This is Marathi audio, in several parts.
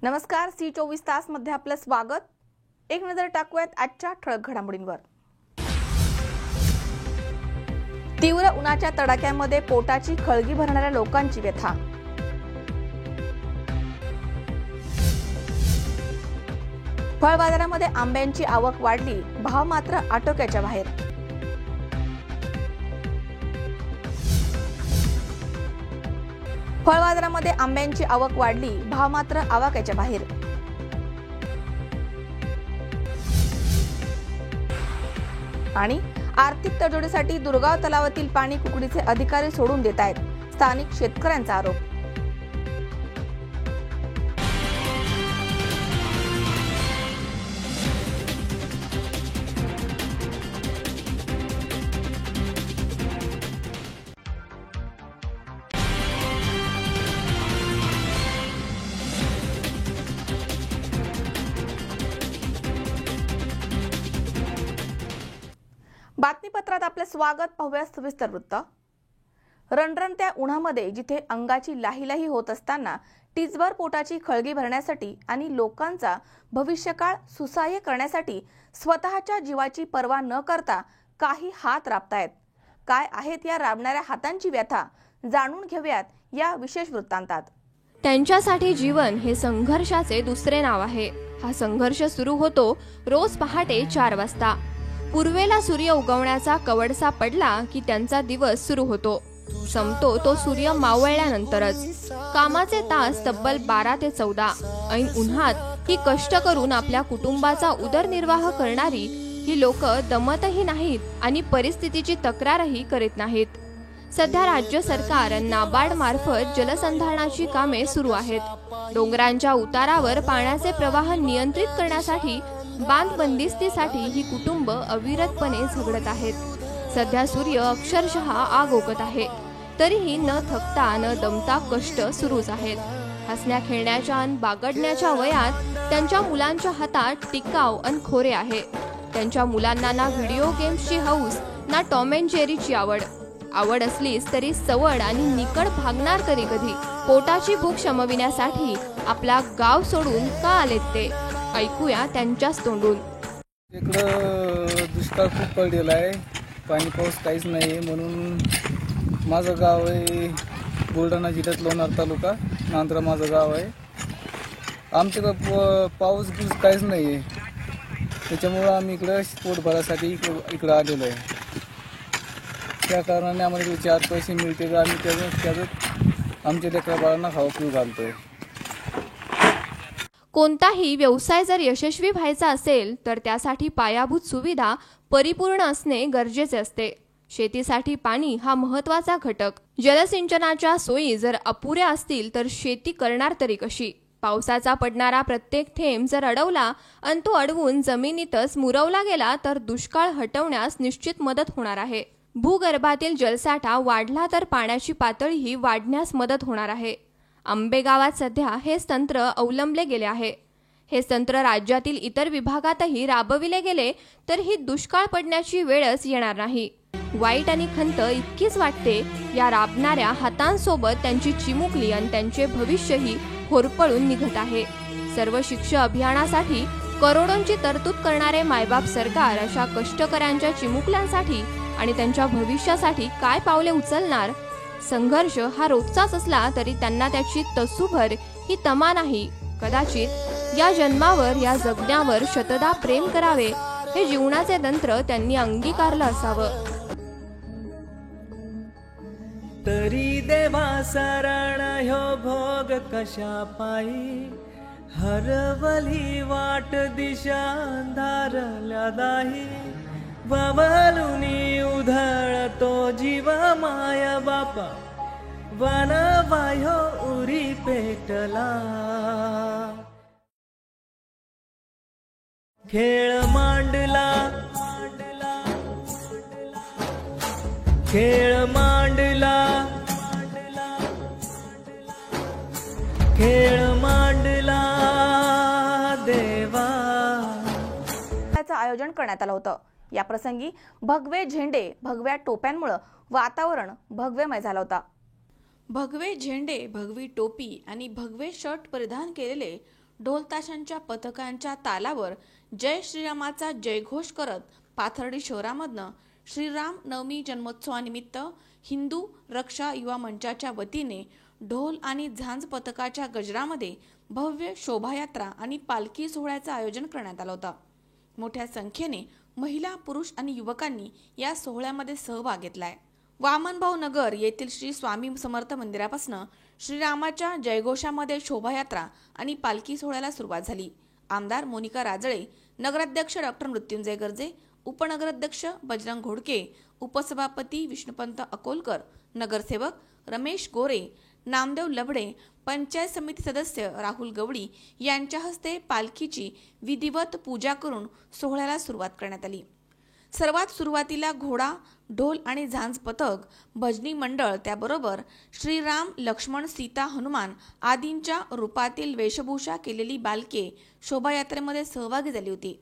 नमस्कार, C24 तास मध्ये आपलं स्वागत। एक नजर टाकूयात आजच्या ठळक घडामोडींवर। तीव्र उन्हाच्या तडाख्यामध्ये पोटाची खळगी भरणाऱ्या लोकांची व्यथा। फळ बाजारामध्ये आंब्यांची आवक वाढली, भाव मात्र आटोक्याच्या बाहेर। फळ बाजारामध्ये आंब्यांची आवक वाढली, भाव मात्र आवाक्याच्या बाहेर। आणि आर्थिक तडजोडीसाठी दुर्गाव तलावातील पाणी कुकडीचे अधिकारी सोडून देत आहेत, स्थानिक शेतकऱ्यांचा आरोप। बातमीपत्रात आपले स्वागत। पाहूया सविस्तर वृत्त। रणरणत्या उन्हामध्ये जिथे अंगाची लाहीलाही होत असताना टीचभर पोटाची खळगी भरण्यासाठी आणि लोकांचा भविष्यकाळ सुसह्य करण्यासाठी स्वतःच्या जीवाची पर्वा न करता काही हात राबतायत। काय आहेत या राबणाऱ्या हातांची व्यथा, जाणून घेऊयात या विशेष वृत्तांतात। त्यांच्यासाठी जीवन हे संघर्षाचे दुसरे नाव आहे। हा संघर्ष सुरू होतो रोज पहाटे 4 वाजता। पूर्वेला सूर्य उगवण्याचा कवडसा पडला की त्यांचा दिवस सुरू होतो। संपतो तो सूर्य मावळल्यानंतरच। कामाचे तास तब्बल 12 ते 14। ऐन उन्हात ही कष्ट करून आपल्या कुटुंबाचा उदरनिर्वाह करणारी ही लोक दमतही नाहीत आणि परिस्थितीची तक्रारही करीत नाहीत। सध्या राज्य सरकार नाबार्ड मार्फत जलसंधारणाची कामे सुरू आहेत। डोंगरांच्या उतारावर पाण्याचे प्रवाह नियंत्रित करण्यासाठी बांध बंदिस्तीसाठी ही कुटुंब अविरतपणे झगडत आहेत। सध्या सूर्य अक्षरशः आग ओकत आहे, तरीही न थकता न दमता कष्ट सुरूच आहेत। हसण्या खेळण्याच्या आणि बागडण्याच्या वयात त्यांच्या मुलांच्या हातात टिकाव आणि खोरे आहे। त्यांच्या मुलांना ना व्हिडिओ गेम्सची हौस, ना टॉम अँड जेरीची आवड असलीच तरी सवड आणि निकड भागणार तरी कधी। पोटाची भूक शमविण्यासाठी आपला गाव सोडून का आलेत ते, ऐकूया त्यांच्याच तोंडून। इकडं दुष्काळ खूप पडलेला आहे, पाणी पाऊस काहीच नाही, म्हणून माझं गाव आहे बुलढाणा जिल्ह्यात लोणार तालुका, नांद्रा माझं गाव आहे। आमच्याकडं पाऊस काहीच नाही आहे, त्याच्यामुळं आम्ही इकडं पोट भरासाठी इकडं आलेलो आहे। त्या कारणाने आम्हाला इकडे 4 पैसे मिळते, आम्ही त्याच्यात आमच्या लेकरा बाळांना खाऊ पिऊ घालतोय। कोणताही व्यवसाय जर यशस्वी व्हायचा असेल तर त्यासाठी पायाभूत सुविधा परिपूर्ण असणे गरजेचे असते। शेतीसाठी पाणी हा महत्त्वाचा घटक। जलसिंचनाच्या सोयी जर अपुऱ्या असतील तर शेती करणार तरी कशी। पावसाचा पडणारा प्रत्येक थेंब जर अडवला आणि तो अडवून जमिनीतच मुरवला गेला तर दुष्काळ हटवण्यास निश्चित मदत होणार आहे। भूगर्भातील जलसाठा वाढला तर पाण्याची पातळीही वाढण्यास मदत होणार आहे। आंबेगावात सध्या हेच तंत्र अवलंबले गेले आहे। हे तंत्र राज्यातील इतर विभागातही राबविले गेले तर ही दुष्काळ पडण्याची वेळच येणार नाही। वाईट आणि खंत इतकीच वाटते या राबणाऱ्या हातांसोबत त्यांची चिमुकली आणि त्यांचे भविष्यही होरपळून निघत आहे। सर्व शिक्षा अभियानासाठी करोडोंची तरतूद करणारे मायबाप सरकार अशा कष्टकऱ्यांच्या चिमुकल्यांसाठी आणि त्यांच्या भविष्यासाठी काय पावले उचलणार। संघर्ष हा रोजचाच असला तरी त्यांना त्याची तसूभर ही तमा नाही। कदाचित या जन्मावर या जगण्यावर शतदा प्रेम करावे हे जीवनाचे तंत्र त्यांनी अंगीकारलं असावं। तरी देवा शरण ह्यो भोग कशा पायी, हरवली वाट दिशा अंधारल्या दाही। ववलुनी उधळतो जीव माया बापा, वन वायो उरी पेटला। खेळ मांडला, खेळ मांडला, खेळ मांडला देवा। त्याचं आयोजन करण्यात आलं होतं। या प्रसंगी भगवे झेंडे, भगव्या टोप्यांमुळे वातावरण भगवेमय झालं होतं। भगवे झेंडे, भगवी टोपी आणि भगवे शर्ट परिधान केलेले ढोल ताशांच्या पथकांच्या तालावर जय श्रीरामाचा जयघोष करत पाथर्डी शहरामधनं श्रीराम नवमी जन्मोत्सवानिमित्त हिंदू रक्षा युवा मंचाच्या वतीने ढोल आणि झांज पथकाच्या गजरामध्ये भव्य शोभायात्रा आणि पालखी सोहळ्याचं आयोजन करण्यात आलं होतं. मोठ्या संख्येने महिला, पुरुष आणि युवकांनी या सोहळ्यामध्ये सहभाग घेतलाय. वामनभाऊ नगर येथील श्री स्वामी समर्थ मंदिरापासून श्रीरामाच्या जयघोषामध्ये शोभायात्रा आणि पालखी सोहळ्याला सुरुवात झाली. आमदार मोनिका राजळे, नगराध्यक्ष डॉक्टर मृत्युंजय गर्जे, उपनगराध्यक्ष बजरंग घोडके, उपसभापती विष्णुपंत अकोलकर, नगरसेवक रमेश गोरे, नामदेव लबडे, पंचायत समिती सदस्य राहुल गवडी यांच्या हस्ते पालखीची विधिवत पूजा करून सोहळ्याला सुरुवात करण्यात आली. सर्वात सुरुवातीला घोडा, ढोल आणि झांज पथक, भजनी मंडळ, त्याबरोबर श्रीराम, लक्ष्मण, सीता, हनुमान आदींच्या रूपातील वेशभूषा केलेली बालके शोभायात्रेमध्ये सहभागी झाली होती.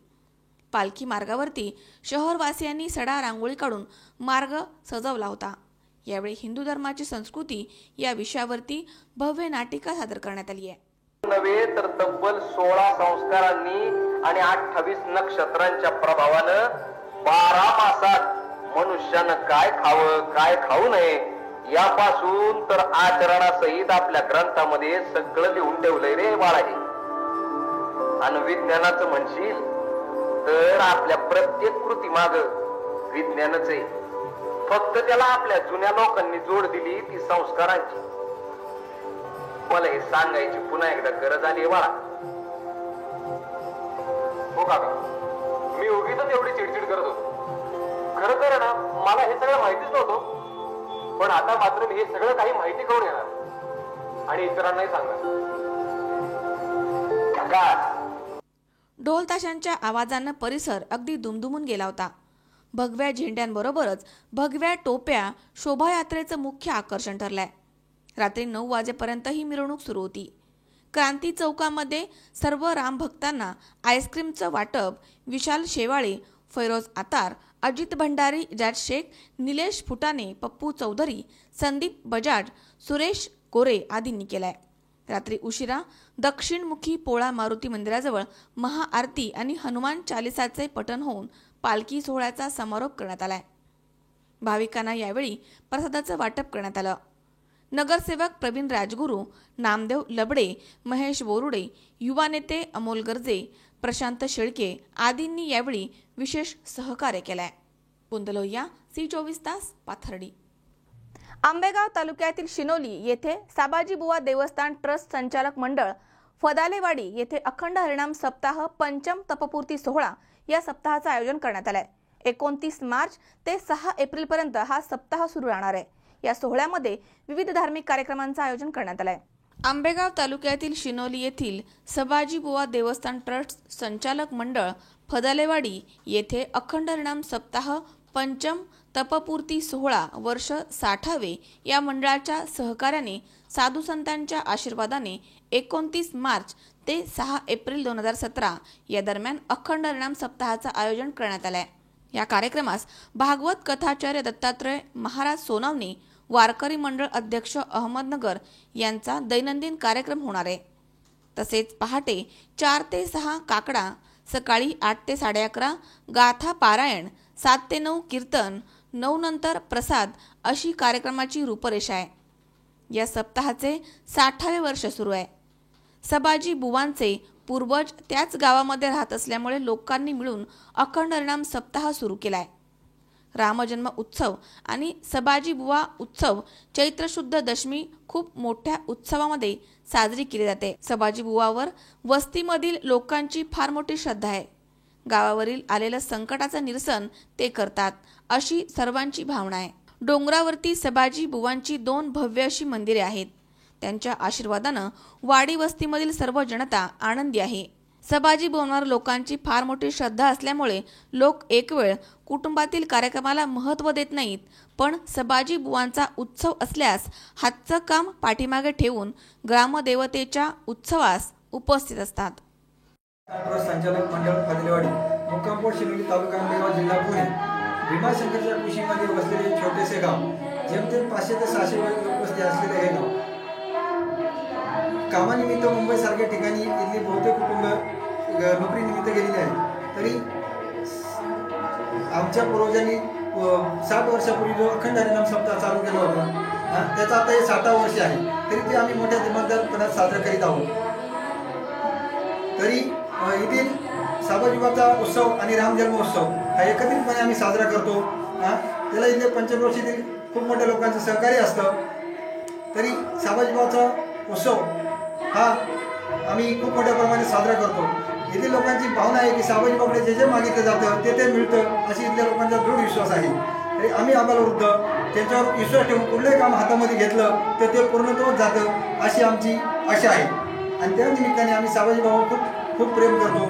पालखी मार्गावरती शहरवासियांनी सडा रांगोळी काढून मार्ग सजवला होता. यावेळी हिंदू धर्माची संस्कृती या विषयावरती भव्य नाटिका सादर करण्यात आली आहे. नव्हे तर तब्बल 16 संस्कारांनी आणि 28 नक्षत्रांच्या प्रभावानं 12 मासात मनुष्यानं काय खावं काय खाऊ नये यापासून तर आचरणासहित आपल्या ग्रंथामध्ये सगळं लिहून ठेवलंय रे बाळाजी. आणि विज्ञानाचं म्हणशील तर आपल्या प्रत्येक कृती माग विज्ञानच आहे. फक्त त्याला आपल्या जुन्या लोकांनी जोड दिली ती संस्कारांची. मला हे सांगायची पुन्हा एकदा गरज आली बाळा. हो काका, मी उगीच एवढी चिडचिड करत होतो. खरं तर ना मला हे सगळं माहितीच नव्हतं, पण आता मात्र मी हे सगळं काही माहिती करून येणार आणि इतरांनाही सांगणार. ढोल ताशांच्या आवाजानं परिसर अगदी दुमदुमून गेला होता. भगव्या झेंड्यांबरोबरच भगव्या टोप्या शोभायात्रेचं मुख्य आकर्षण ठरलंय. रात्री 9 वाजेपर्यंत ही मिरवणूक सुरू होती. क्रांती चौकामध्ये सर्व रामभक्तांना आईस्क्रीमचं वाटप विशाल शेवाळे, फैरोज आतार, अजित भंडारी, इजाज शेख, निलेश फुटाणे, पप्पू चौधरी, संदीप बजाज, सुरेश कोरे आदींनी केलाय. रात्री उशिरा दक्षिणमुखी पोळा मारुती मंदिराजवळ महाआरती आणि हनुमान चालिसाचे पठण होऊन पालखी सोहळ्याचा समारोप करण्यात आलाय. भाविकांना यावेळी प्रसादाचं वाटप करण्यात आलं. नगरसेवक प्रवीण राजगुरू, नामदेव लबडे, महेश बोरुडे, युवा नेते अमोल गर्जे, प्रशांत शेळके आदींनी यावेळी विशेष सहकार्य केलंय. कुंदलोया, C24 तास, पाथर्डी. आंबेगाव तालुक्यातील शिनोली येथे साबाजीबुवा देवस्थान ट्रस्ट संचालक मंडळ फदालेवाडी येथे अखंड हरिनाम सप्ताह पंचम तपपूर्ती सोहळा या सप्ताहाचं आयोजन करण्यात आलंय. 29 मार्च ते 6 एप्रिल पर्यंत हा सप्ताह सुरू राहणार आहे. या सोहळ्यामध्ये विविध धार्मिक कार्यक्रमांचं आयोजन करण्यात आलंय. आंबेगाव तालुक्यातील शिनोली येथील सबाजीबुवा देवस्थान ट्रस्ट संचालक मंडळ फदालेवाडी येथे अखंड हरिनाम सप्ताह पंचम तपपूर्ती सोहळा वर्ष 60वे या मंडळाच्या सहकार्याने साधू संतांच्या आशीर्वादाने 29 मार्च ते 6 एप्रिल 2017 या दरम्यान अखंड हरिनाम सप्ताहाचं आयोजन करण्यात आलंय. या कार्यक्रमास भागवत कथाचार्य दत्तात्रय महाराज सोनावणे, वारकरी मंडळ अध्यक्ष अहमदनगर यांचा दैनंदिन कार्यक्रम होणार आहे. तसेच पहाटे 4 ते 6 काकडा, सकाळी 8 ते 11:30 गाथा पारायण, 7 ते 9 कीर्तन, 9 नंतर प्रसाद अशी कार्यक्रमाची रूपरेषा आहे. या सप्ताहाचे 60वे वर्ष सुरू आहे. सबाजी बुवांचे पूर्वज त्याच गावामध्ये राहत असल्यामुळे लोकांनी मिळून अखंड हरिनाम सप्ताह सुरू केलाय. रामजन्म उत्सव आणि सबाजी बुवा उत्सव चैत्र शुद्ध दशमी खूप मोठ्या उत्सवामध्ये साजरी केली जाते. सबाजी बुवावर वस्तीमधील लोकांची फार मोठी श्रद्धा आहे. गावावरील आलेलं संकटाचं निरसन ते करतात अशी सर्वांची भावना आहे. डोंगरावरती सबाजी बुवांची 2 भव्य अशी मंदिरे आहेत. त्यांच्या आशीर्वादानं वाडी वस्तीमधील सर्व जनता आनंदी आहे. सबाजी बुवांवर लोकांची फार मोठी श्रद्धा असल्यामुळे लोक एक वेळ कुटुंबातील कार्यक्रमाला महत्त्व देत नाहीत, पण सबाजी बुवांचा उत्सव असल्यास हातचं काम पाठीमागे ठेवून ग्रामदेवतेच्या उत्सवास उपस्थित असतात. संचालक मंडळ फदालेवाडी, मुक्काम पोस्ट शिनोली, तालुका आंबेगाव, जिल्हा पुणे. भीमाशंकरच्या कुशीमध्ये वसलेले छोटेसे गाव, जेमतेम 500 ते 600 लोकवस्ती असलेले हे गाव. कामानिमित्त मुंबईसारख्या ठिकाणी इथली बहुतेक कुटुंब नोकरीनिमित्त गेलेली आहे, तरी आमच्या पूर्वजांनी 60 वर्षापूर्वी जो अखंड हरिनाम सप्ताह चालू केला होता, त्याचा आता हे 60वं वर्ष आहे, तरी ते आम्ही मोठ्या दिमागदारपणात साजरा करीत आहोत. तरी येथील साबाजीबाचा उत्सव आणि राम जन्मोत्सव हा एकत्रितपणे आम्ही साजरा करतो. त्याला इथले पंचक्रोशीतील खूप मोठ्या लोकांचं सहकार्य असतं. तरी साबाजीबाचा उत्सव हा आम्ही खूप मोठ्या प्रमाणात साजरा करतो. येथील लोकांची भावना आहे की साबाजीबाकडे जे जे मागितलं जातं ते मिळतं, अशी इथल्या लोकांचा दृढ विश्वास आहे. तरी आम्ही आबालवृद्ध त्यांच्यावर विश्वास ठेवून कुठलंही काम हातामध्ये घेतलं तर ते पूर्णत्वास जातं, अशी आमची आशा आहे. आणि त्या निमित्ताने आम्ही साबाजीबावर खूप खूप प्रेम करतो.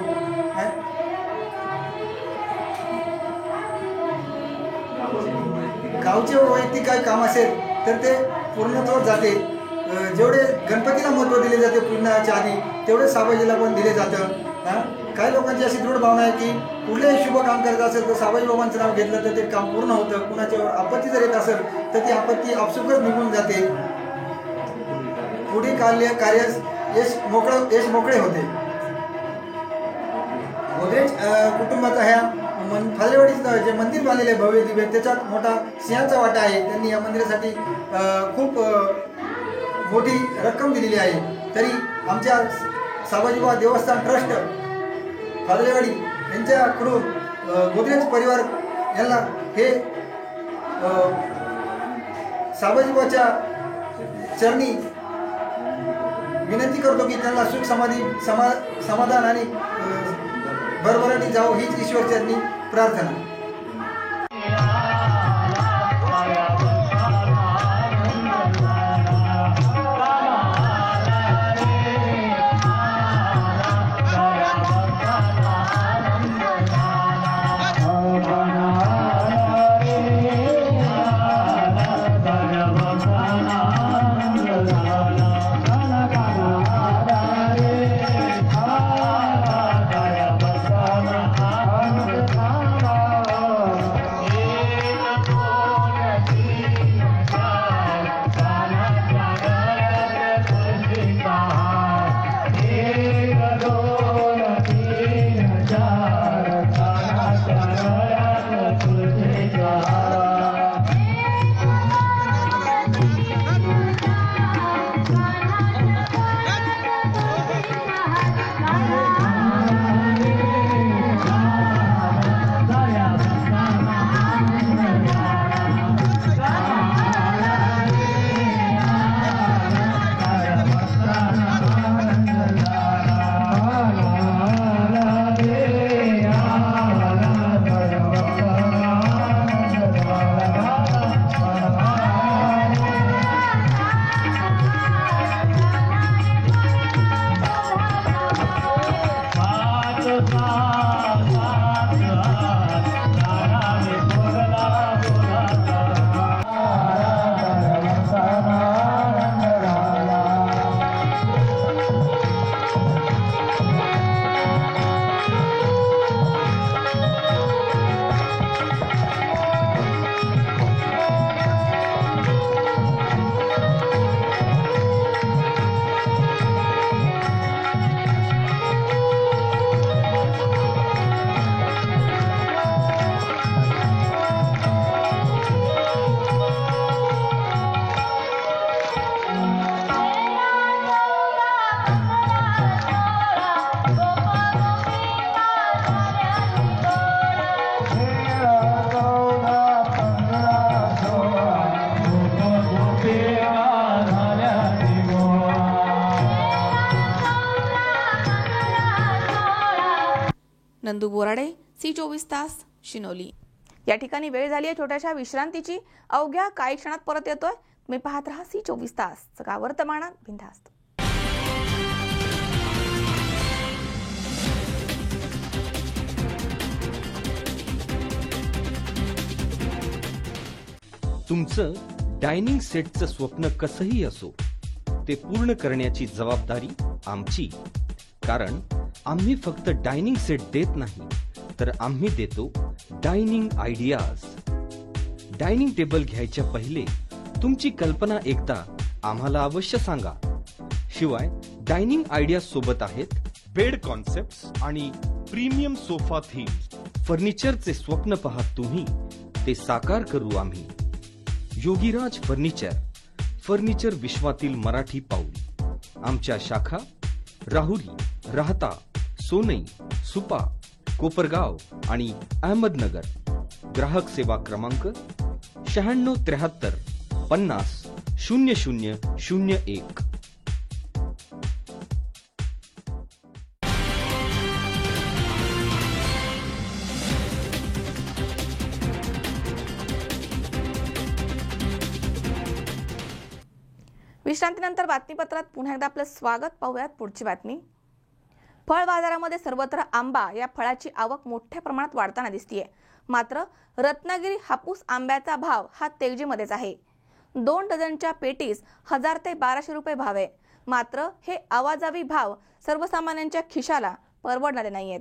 गावचे वैयक्तिक काही काम असेल तर ते पूर्णत्वास जाते. जेवढे गणपतीला महत्त्व दिले जाते पूजनाच्या आधी, तेवढे साबाजीला पण दिले जातं. काही लोकांची अशी दृढ भावना आहे की कुठलेही शुभ काम करायचं असेल तर साबाजी बाबांचं नाव घेतलं तर ते काम पूर्ण होतं. कुणाच्यावर आपत्ती जर येत असेल तर ती आपत्ती आपसुकच निघून जाते. पुढील कार्यास यश मोकळे होते. गोदरेज कुटुंबाचा ह्या फादलेवाडीचं जे मंदिर बांधलेलं आहे भव्य दिव्य, त्याच्यात मोठा सिंहाचा वाटा आहे. त्यांनी या मंदिरासाठी खूप मोठी रक्कम दिलेली आहे. तरी आमच्या साबाजीबा देवस्थान ट्रस्ट फादलेवाडी यांच्याकडून गोदरेज परिवार यांना हे साबाजीबाच्या चरणी विनंती करतो की त्यांना सुख समाधान आणि भरभराटी जावो, हीच ईश्वर चरणी प्रार्थना. नंदू बोराडे, C24 तास, शिनोली. या ठिकाणी वेळ झाली आहे छोट्याशा विश्रांतीची. अवघ्या काही क्षणात परत येतोय. तुम्ही पाहत राहा C24 तास, सगळा वर्तमानात बिनधास्त. तुमचं डायनिंग सेटचं स्वप्न कसंही असो, ते पूर्ण करण्याची जबाबदारी आमची. कारण आम्ही फक्त डायनिंग सेट देत नाही, तर आम्ही देतो डायनिंग आयडियाज. डायनिंग टेबल घ्यायच्या पहिले तुमची कल्पना एकदा आम्हाला अवश्य सांगा. शिवाय डायनिंग आयडिया सोबत आहेत बेड कॉन्सेप्ट आणि प्रीमियम सोफा थीम. फर्निचरचे स्वप्न पाहत तुम्ही, ते साकार करू आम्ही. योगीराज फर्निचर विश्वातील मराठी पाऊल. आमच्या शाखा राहुरी, राहता, सोनई, सुपा, कोपरगाव आणि अहमदनगर. ग्राहक सेवा क्रमांक 9673 50 0001. विश्रांतीनंतर बातमीपत्रात पुन्हा एकदा आपलं स्वागत. पाहूयात पुढची बातमी. फळ बाजारामध्ये सर्वत्र आंबा या फळाची आवक मोठ्या प्रमाणात वाढताना दिसतीये. मात्र रत्नागिरी हापूस आंब्याचा भाव हा तेजीमध्येच आहे. 2 डझनच्या पेटीस 1000 ते 1200 रुपये भाव आहे. मात्र हे आवाजावी भाव सर्वसामान्यांच्या खिशाला परवडणारे नाहीयेत.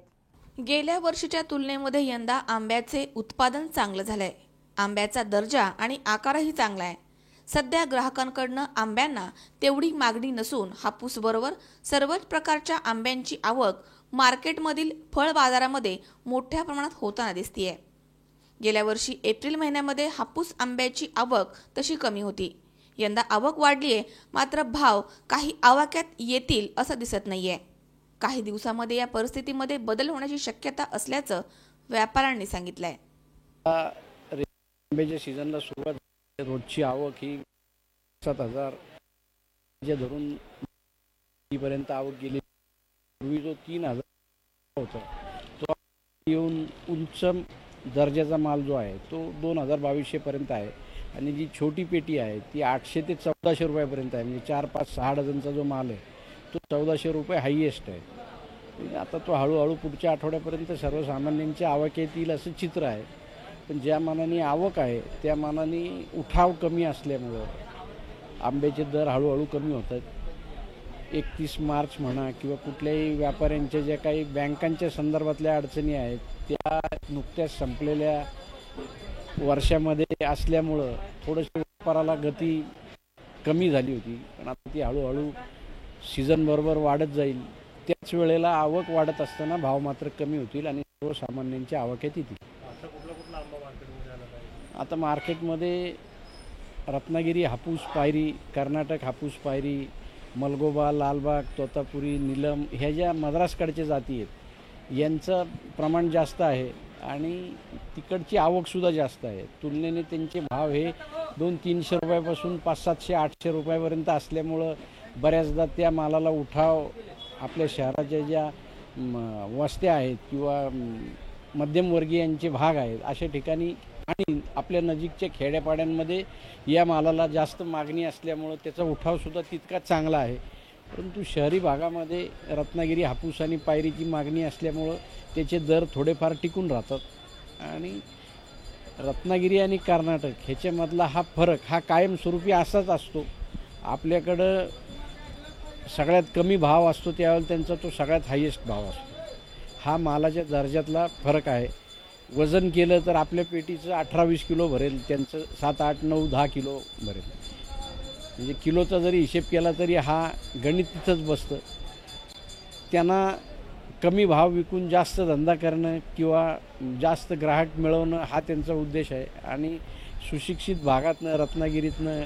गेल्या वर्षीच्या तुलनेमध्ये यंदा आंब्याचे उत्पादन चांगलं झालंय. आंब्याचा दर्जा आणि आकारही चांगला आहे. सध्या ग्राहकांकडनं आंब्यांना तेवढी मागणी नसून हापूस बरोबर सर्वच प्रकारच्या आंब्यांची आवक मार्केटमधील फळ बाजारामध्ये मोठ्या प्रमाणात होताना दिसतीये. गेल्या वर्षी एप्रिल महिन्यामध्ये हापूस आंब्याची आवक तशी कमी होती. यंदा आवक वाढलीये, मात्र भाव काही आवाक्यात येतील असं दिसत नाहीये. काही दिवसामध्ये या परिस्थितीमध्ये बदल होण्याची शक्यता असल्याचं व्यापाऱ्यांनी सांगितलंय. आंब्याच्या सीझनला सुरुवात, रोजची आवक ही 7,000 धरून पर्यंत आवक गेली. पूर्वी जो 3,000 होता तो येऊन उंच दर्जाचा माल जो आहे तो 2,000-2,200 पर्यंत आहे. आणि जी छोटी पेटी आहे ती 800 ते 1,400 रुपयापर्यंत आहे. म्हणजे 4-5-6 डझनचा जो माल आहे तो 1,400 रुपये हायएस्ट आहे. म्हणजे आता तो हळूहळू पुढच्या आठवड्यापर्यंत सर्वसामान्यांच्या आवक येतील असं चित्र आहे. पण ज्या मानाने आवक आहे त्या मानाने उठाव कमी असल्यामुळं आंब्याचे दर हळूहळू कमी होतात. 31 मार्च म्हणा किंवा कुठल्याही व्यापाऱ्यांच्या ज्या काही बँकांच्या संदर्भातल्या अडचणी आहेत त्या नुकत्याच संपलेल्या वर्षामध्ये असल्यामुळं थोडंसं व्यापाराला गती कमी झाली होती. पण आता ती हळूहळू सीझनबरोबर वाढत जाईल. त्याच वेळेला आवक वाढत असताना भाव मात्र कमी होतील आणि सर्वसामान्यांच्या आवकेत येतील. आता मार्केटमध्ये रत्नागिरी हापूस पायरी, कर्नाटक हापूस पायरी, मलगोबा, लालबाग, तोतापुरी, नीलम ह्या ज्या मद्रासकडच्या जाती आहेत यांचं प्रमाण जास्त आहे आणि तिकडची आवकसुद्धा जास्त आहे. तुलनेने त्यांचे भाव हे 200-300 रुपयापासून 500-700-800 रुपयापर्यंत असल्यामुळं बऱ्याचदा त्या मालाला उठाव आपल्या शहराच्या ज्या वस्त्या आहेत किंवा मध्यमवर्गीयांचे भाग आहेत अशा ठिकाणी आणि आपल्या नजीकच्या खेड्यापाड्यांमध्ये या मालाला जास्त मागणी असल्यामुळं त्याचा उठावसुद्धा तितकाच चांगला आहे. परंतु शहरी भागामध्ये रत्नागिरी हापूस आणि पायरीची मागणी असल्यामुळं त्याचे दर थोडेफार टिकून राहतात. आणि रत्नागिरी आणि कर्नाटक ह्याच्यामधला हा फरक हा कायमस्वरूपी असाच असतो. आपल्याकडं सगळ्यात कमी भाव असतो त्यावेळेला त्यांचा तो सगळ्यात हायेस्ट भाव असतो. हा मालाच्या दर्जातला फरक आहे. वजन केलं तर आपल्या पेटीचं 18-20 किलो भरेल, त्यांचं 7-8-9-10 किलो भरेल. म्हणजे किलोचा जरी हिशेब केला तरी हा गणित तिथंच बसतं. त्यांना कमी भाव विकून जास्त धंदा करणं किंवा जास्त ग्राहक मिळवणं हा त्यांचा उद्देश आहे. आणि सुशिक्षित भागातनं रत्नागिरीतनं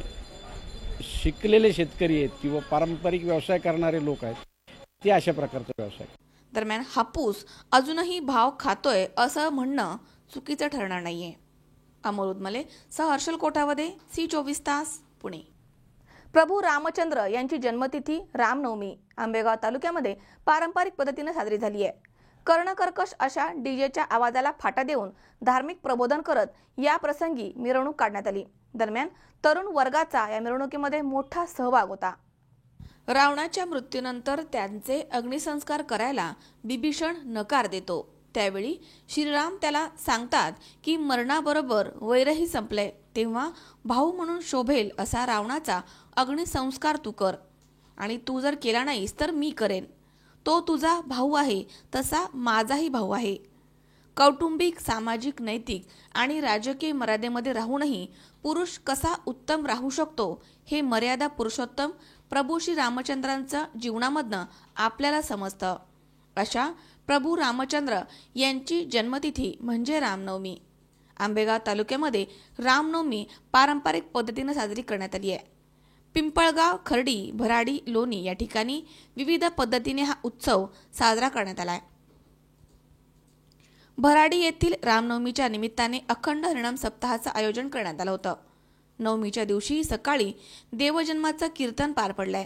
शिकलेले शेतकरी आहेत किंवा पारंपरिक व्यवसाय करणारे लोक आहेत ते अशा प्रकारचा व्यवसाय. दरम्यान हापूस अजूनही भाव खातोय असं म्हणणं चुकीचं ठरणार नाहीये. अमोल उदमले सह हर्षल कोठावदे, C24 तास, पुणे. प्रभू रामचंद्र यांची जन्मतिथी रामनवमी आंबेगाव तालुक्यामध्ये पारंपरिक पद्धतीने साजरी झाली आहे. कर्णकर्कश अशा डीजेच्या आवाजाला फाटा देऊन धार्मिक प्रबोधन करत या प्रसंगी मिरवणूक काढण्यात आली. दरम्यान तरुण वर्गाचा या मिरवणुकीमध्ये मोठा सहभाग होता. रावणाच्या मृत्यूनंतर त्यांचे अग्निसंस्कार करायला बिभीषण नकार देतो. त्यावेळी श्रीराम त्याला सांगतात की मरणाबरोबर वैरही संपले, तेव्हा भाऊ म्हणून शोभेल असा रावणाचा अग्निसंस्कार तू कर आणि तू जर केला नाहीस तर मी करेन. तो तुझा भाऊ आहे तसा माझाही भाऊ आहे. कौटुंबिक, सामाजिक, नैतिक आणि राजकीय मर्यादेमध्ये राहूनही पुरुष कसा उत्तम राहू शकतो हे मर्यादा पुरुषोत्तम प्रभू श्री रामचंद्रांच्या जीवनामधनं आपल्याला समजतं. अशा प्रभू रामचंद्र यांची जन्मतिथी म्हणजे रामनवमी. आंबेगाव तालुक्यामध्ये रामनवमी पारंपरिक पद्धतीने साजरी करण्यात आली आहे. पिंपळगाव, खर्डी, भराडी, लोणी या ठिकाणी विविध पद्धतीने हा उत्सव साजरा करण्यात आला आहे. भराडी येथील रामनवमीच्या निमित्ताने अखंड हरिनाम सप्ताहाचं आयोजन करण्यात आलं होतं. नवमीच्या दिवशी सकाळी देवजन्माचं कीर्तन पार पडलंय.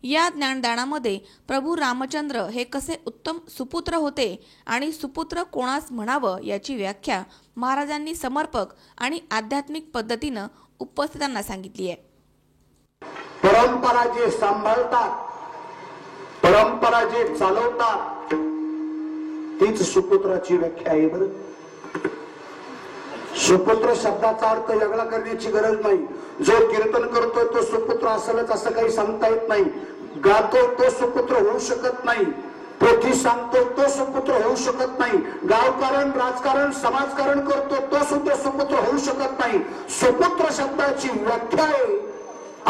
या ज्ञानदानामध्ये प्रभू रामचंद्र हे कसे उत्तम सुपुत्र होते आणि सुपुत्र कोणास म्हणावं याची व्याख्या महाराजांनी समर्पक आणि आध्यात्मिक पद्धतीनं उपस्थितांना सांगितली आहे. परंपरा जे सांभाळतात, परंपरा जे चालवतात, तीच सुपुत्राची व्याख्या आहे. बरं, सुपुत्र शब्दाचा अर्थ वेगळा करण्याची गरज नाही. जो कीर्तन करतोय तो सुपुत्र असेलच असं काही सांगता येत नाही. गातोय तो सुपुत्र होऊ शकत नाही. पोथी सांगतोय तो सुपुत्र होऊ शकत नाही. गावकारण, राजकारण, समाजकारण करतो तो सुद्धा सुपुत्र होऊ शकत नाही. सुपुत्र शब्दाची व्याख्या आहे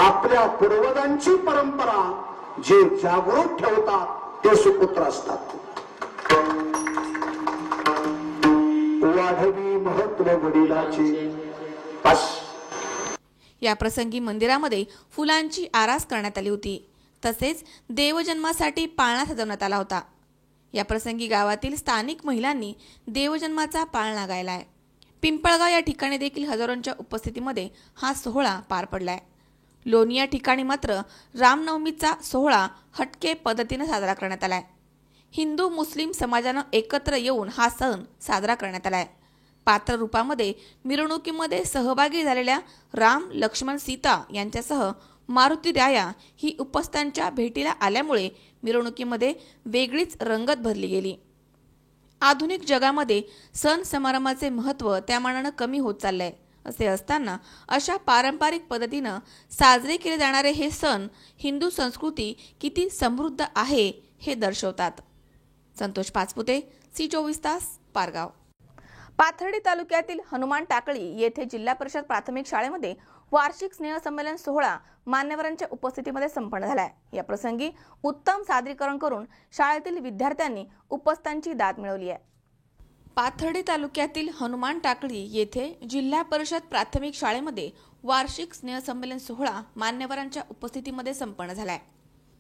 आपल्या पूर्वजांची परंपरा जे जागृत ठेवतात ते सुपुत्र असतात. वाढवी महत्व वडिलाचे. या प्रसंगी मंदिरामध्ये फुलांची आरास करण्यात आली होती. तसेच देवजन्मासाठी पाळणा सजवण्यात आला होता. या प्रसंगी गावातील स्थानिक महिलांनी देवजन्माचा पाळणा गायलाय. पिंपळगाव या ठिकाणी देखील हजारोंच्या उपस्थितीमध्ये हा सोहळा पार पडलाय. लोणी या ठिकाणी मात्र रामनवमीचा सोहळा हटके पद्धतीने साजरा करण्यात आलाय. हिंदू मुस्लिम समाजानं एकत्र येऊन हा सण साजरा करण्यात आलाय. पात्र रूपामध्ये मिरवणुकीमध्ये सहभागी झालेल्या राम, लक्ष्मण, सीता यांच्यासह मारुती राया ही उपस्थितांच्या भेटीला आल्यामुळे मिरवणुकीमध्ये वेगळीच रंगत भरली गेली. आधुनिक जगामध्ये सण समारंभाचे महत्त्व त्या मानानं कमी होत चाललंय. असे असताना अशा पारंपरिक पद्धतीनं साजरे केले जाणारे हे सण हिंदू संस्कृती किती समृद्ध आहे हे दर्शवतात. संतोष पाचपुते, C24 तास, पारगाव. पाथर्डी तालुक्यातील हनुमान टाकळी येथे जिल्हा परिषद प्राथमिक शाळेमध्ये वार्षिक स्नेहसंमेलन सोहळा मान्यवरांच्या उपस्थितीमध्ये संपन्न झालाय. या प्रसंगी उत्तम सादरीकरण करून शाळेतील विद्यार्थ्यांनी उपस्थितांची दाद मिळवली आहे. पाथर्डी तालुक्यातील हनुमान टाकळी येथे जिल्हा परिषद प्राथमिक शाळेमध्ये वार्षिक स्नेहसंमेलन सोहळा मान्यवरांच्या उपस्थितीमध्ये संपन्न झालाय.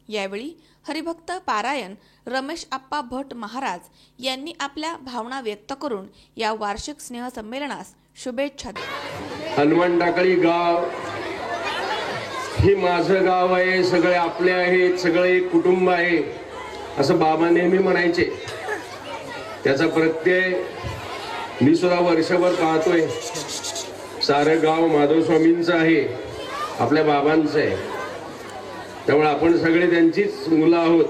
यावेळी हरिभक्त पारायण रमेश आप्पा भट महाराज यांनी आपल्या भावना व्यक्त करून या वार्षिक स्नेहसंमेलनास शुभेच्छा दिल्या. हनुमान टाकळी गाव हे माझं गाव आहे, सगळे आपले आहेत, सगळे कुटुंब आहे असं बाबा नेहमी म्हणायचे. त्याचा प्रत्यय मी सुद्धा वर्षभर पाहतोय. सारं गाव माधव स्वामींचं आहे, आपल्या बाबांचं आहे. त्यामुळे आपण सगळे त्यांचीच मुलं आहोत.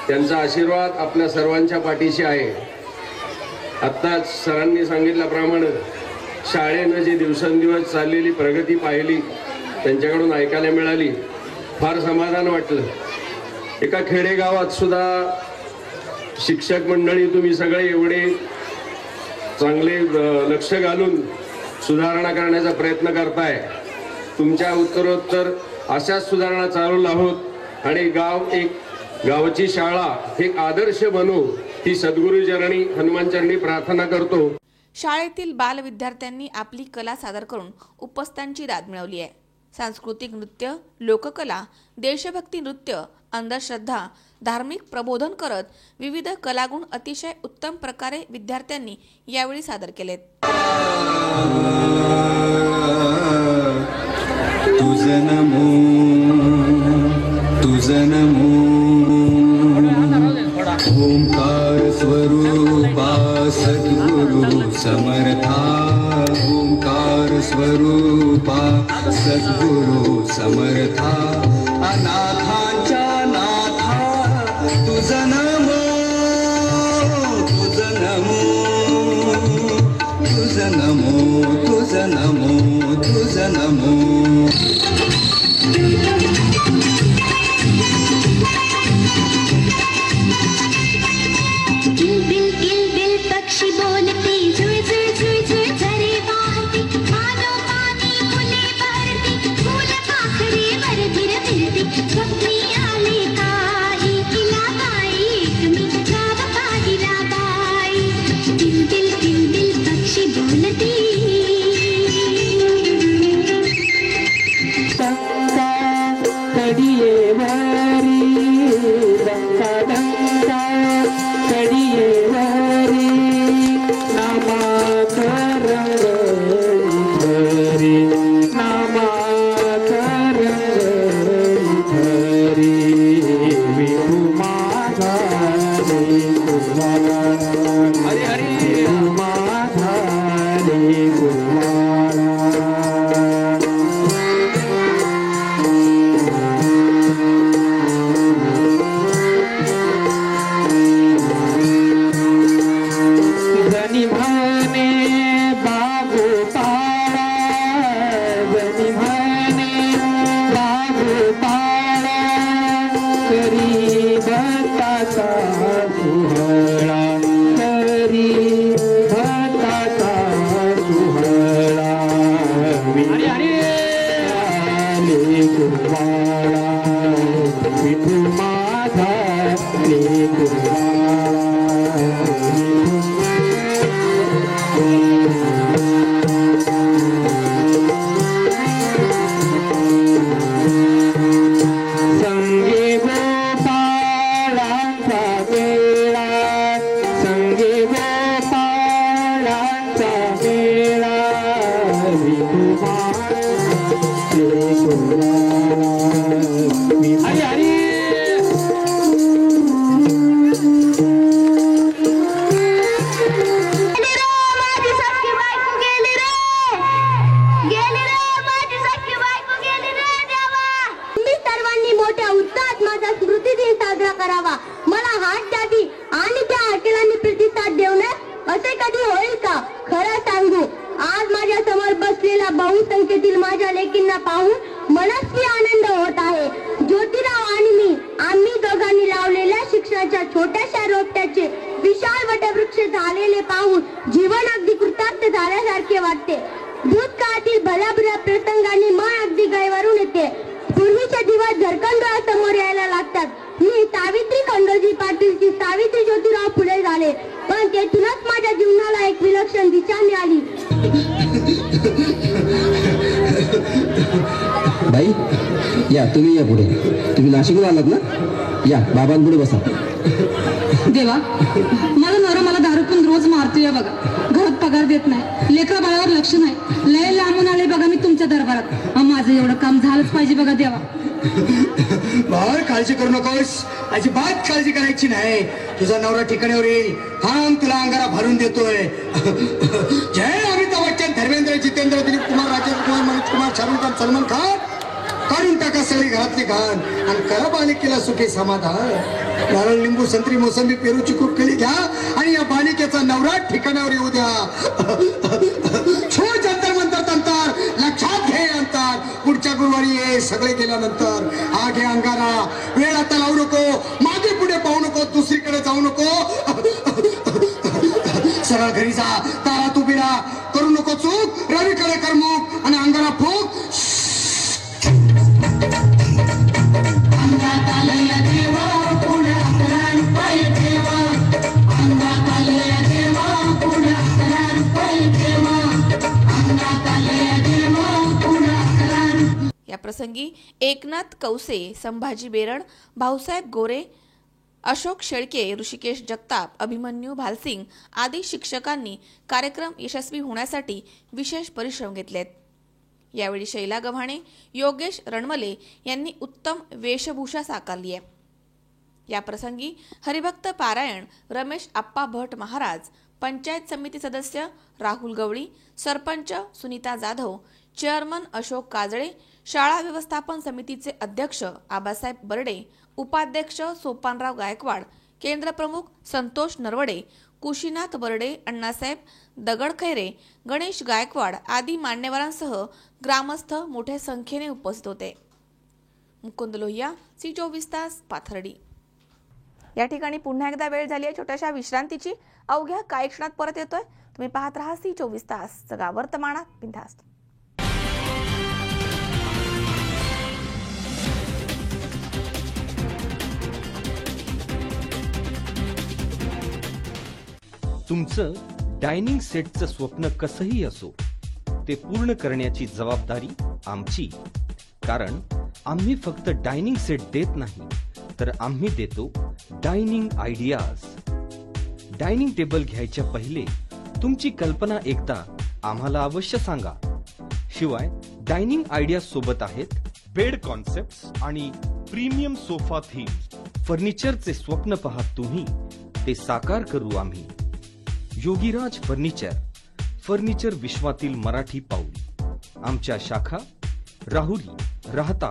त्यांचा आशीर्वाद आपल्या सर्वांच्या पाठीशी आहे. आत्ताच सरांनी सांगितल्याप्रमाणे शाळेनं जी दिवसेंदिवस चाललेली प्रगती पाहिली, त्यांच्याकडून ऐकायला मिळाली, फार समाधान वाटलं. एका खेडेगावात सुद्धा शिक्षक मंडळी तुम्ही सगळे एवढे चांगले लक्ष घालून सुधारणा करण्याचा प्रयत्न करताय. तुमच्या उत्तरोत्तर अशाच सुधारणा चालू आहोत आणि गावची शाळा एक आदर्श बनू ही सद्गुरुचरणी हनुमानचरणी प्रार्थना करतो. शाळेतील बाल विद्यार्थ्यांनी आपली कला सादर करून उपस्थितांची दाद मिळवली आहे. सांस्कृतिक नृत्य, लोककला, देशभक्ती नृत्य, अंधश्रद्धा, धार्मिक प्रबोधन करत विविध कलागुण अतिशय उत्तम प्रकारे विद्यार्थ्यांनी यावेळी सादर केलेत. तुझं नमो ओंकार स्वरूपा सद्गुरु समर्था. ओंकार स्वरूपा सद्गुरु समर्था. अनाथांच्या नाथा तुझं नमो, तुझं नमो, तुझं नमो, तुझं नमो, तुझं नमो. किल बिल करावा, मला हात द्यावी आणि त्या हॉटेलांनी प्रतिसाद देऊन असे कधी होईल का? खरं सांगू, आज माझ्या समोर बसलेल्या बहुसंख्येतील माझ्या लेकींना पाहून मनस्वी आनंद होत आहे. ज्योतिराव आणि मी, आम्ही दोघांनी लावलेल्या शिक्षणाच्या छोट्याशा रोपट्याचे विशाल वटवृक्ष झालेले पाहून जीवन अगदी कृतार्थ झाल्यासारखे वाटते. भूतकाळातील भल्याभल्या प्रसंगांनी मन अगदी गैवारून येते. पूर्वीचे दिवस झरकंडोळ्यासमोर यायला लागतात. मी सावित्री खंडोजी पाटीलची सावित्री ज्योतिराव फुले झाले, पण तेथूनच माझ्या जीवनाला एक विलक्षण दिशा मिळाली. बाई या, तुम्ही या पुढे. तुम्ही नाशिकला आलात ना? या बाबांपुढे बसा. देवा, मला नवरा मला दारू पण रोज मारतोय बघा. घरात पगार देत नाही, लेकरा बाळावर लक्ष नाही. लय लांबून आले बघा मी तुमच्या दरबारात. माझं एवढं काम झालंच पाहिजे बघा देवा. बाहेर काळजी करू नकोस, अजिबात काळजी करायची नाही. तुझा नवरा ठिकाणावर येईल. हा तुला अंगारा भरून देतोय. जय अमिताभ बच्चन, धर्मेंद्र, जितेंद्र, दिलीप कुमार, राजेंद्र कुमार, मनोज कुमार, शाहरुख खान, सलमान खान, काढून टाका सगळी घरातली घाण आणि करा बालिकेला सुखी समाधान. नारळ, लिंबू, संत्री, मोसंबी, पेरूची खूप केली घ्या आणि या बालिकेचा नवरा ठिकाणावर येऊ द्या. छोट जंतर मंतर तंतर, लक्षात घे अंतर. पुढच्या गुरुवारी ये सगळे गेल्यानंतर. हा घे अंगारा. वेळ आता लावू नको, मागे पुढे पाहू नको, दुसरीकडे जाऊ नको. सरळ घरी जा. तारा तू बिरा करू नको चूक. रवीकडे करमुक आणि अंगारा फूक. या प्रसंगी एकनाथ कौसे, संभाजी बेरड, भाऊसाहेब गोरे, अशोक शेळके, ऋषिकेश जगताप, अभिमन्यू भालसिंग आदी शिक्षकांनी कार्यक्रम यशस्वी होण्यासाठी विशेष परिश्रम घेतलेत. यावेळी शैला गव्हाणे, योगेश रणमले यांनी उत्तम वेशभूषा साकारली आहे. या प्रसंगी हरिभक्त पारायण रमेश आप्पा भट महाराज, पंचायत समिती सदस्य राहुल गवळी, सरपंच सुनीता जाधव, चेअरमन अशोक काजळे, शाळा व्यवस्थापन समितीचे अध्यक्ष आबासाहेब बर्डे, उपाध्यक्ष सोपानराव गायकवाड, केंद्र प्रमुख संतोष नरवडे, कुशीनाथ बर्डे, अण्णासाहेब दगडखैरे, गणेश गायकवाड आदी मान्यवरांसह ग्रामस्थ मोठ्या संख्येने उपस्थित होते. मुकुंद लोहिया, C24 तास, पाथर्डी. या ठिकाणी पुन्हा एकदा वेळ झाली आहे छोट्याशा विश्रांतीची. अवघ्या काही क्षणात परत येतोय. तुम्ही पाहत राहा C24 तास, जगा वर्तमानात बिनधास्त. तुमचं डायनिंग सेटचं स्वप्न कसंही असो, ते पूर्ण करण्याची जबाबदारी आमची. कारण आम्ही फक्त डायनिंग सेट देत नाही, तर आम्ही देतो डायनिंग आयडियाज. डायनिंग टेबल घ्यायच्या पहिले तुमची कल्पना एकदा आम्हाला अवश्य सांगा. शिवाय डायनिंग आयडियाज सोबत आहेत बेड कॉन्सेप्ट्स आणि प्रीमियम सोफा थीम्स. फर्निचरचे स्वप्न पाहत तुम्ही, ते साकार करू आम्ही. योगीराज फर्निचर, फर्निचर विश्वातील मराठी पाऊल. आमच्या शाखा राहुरी, राहता,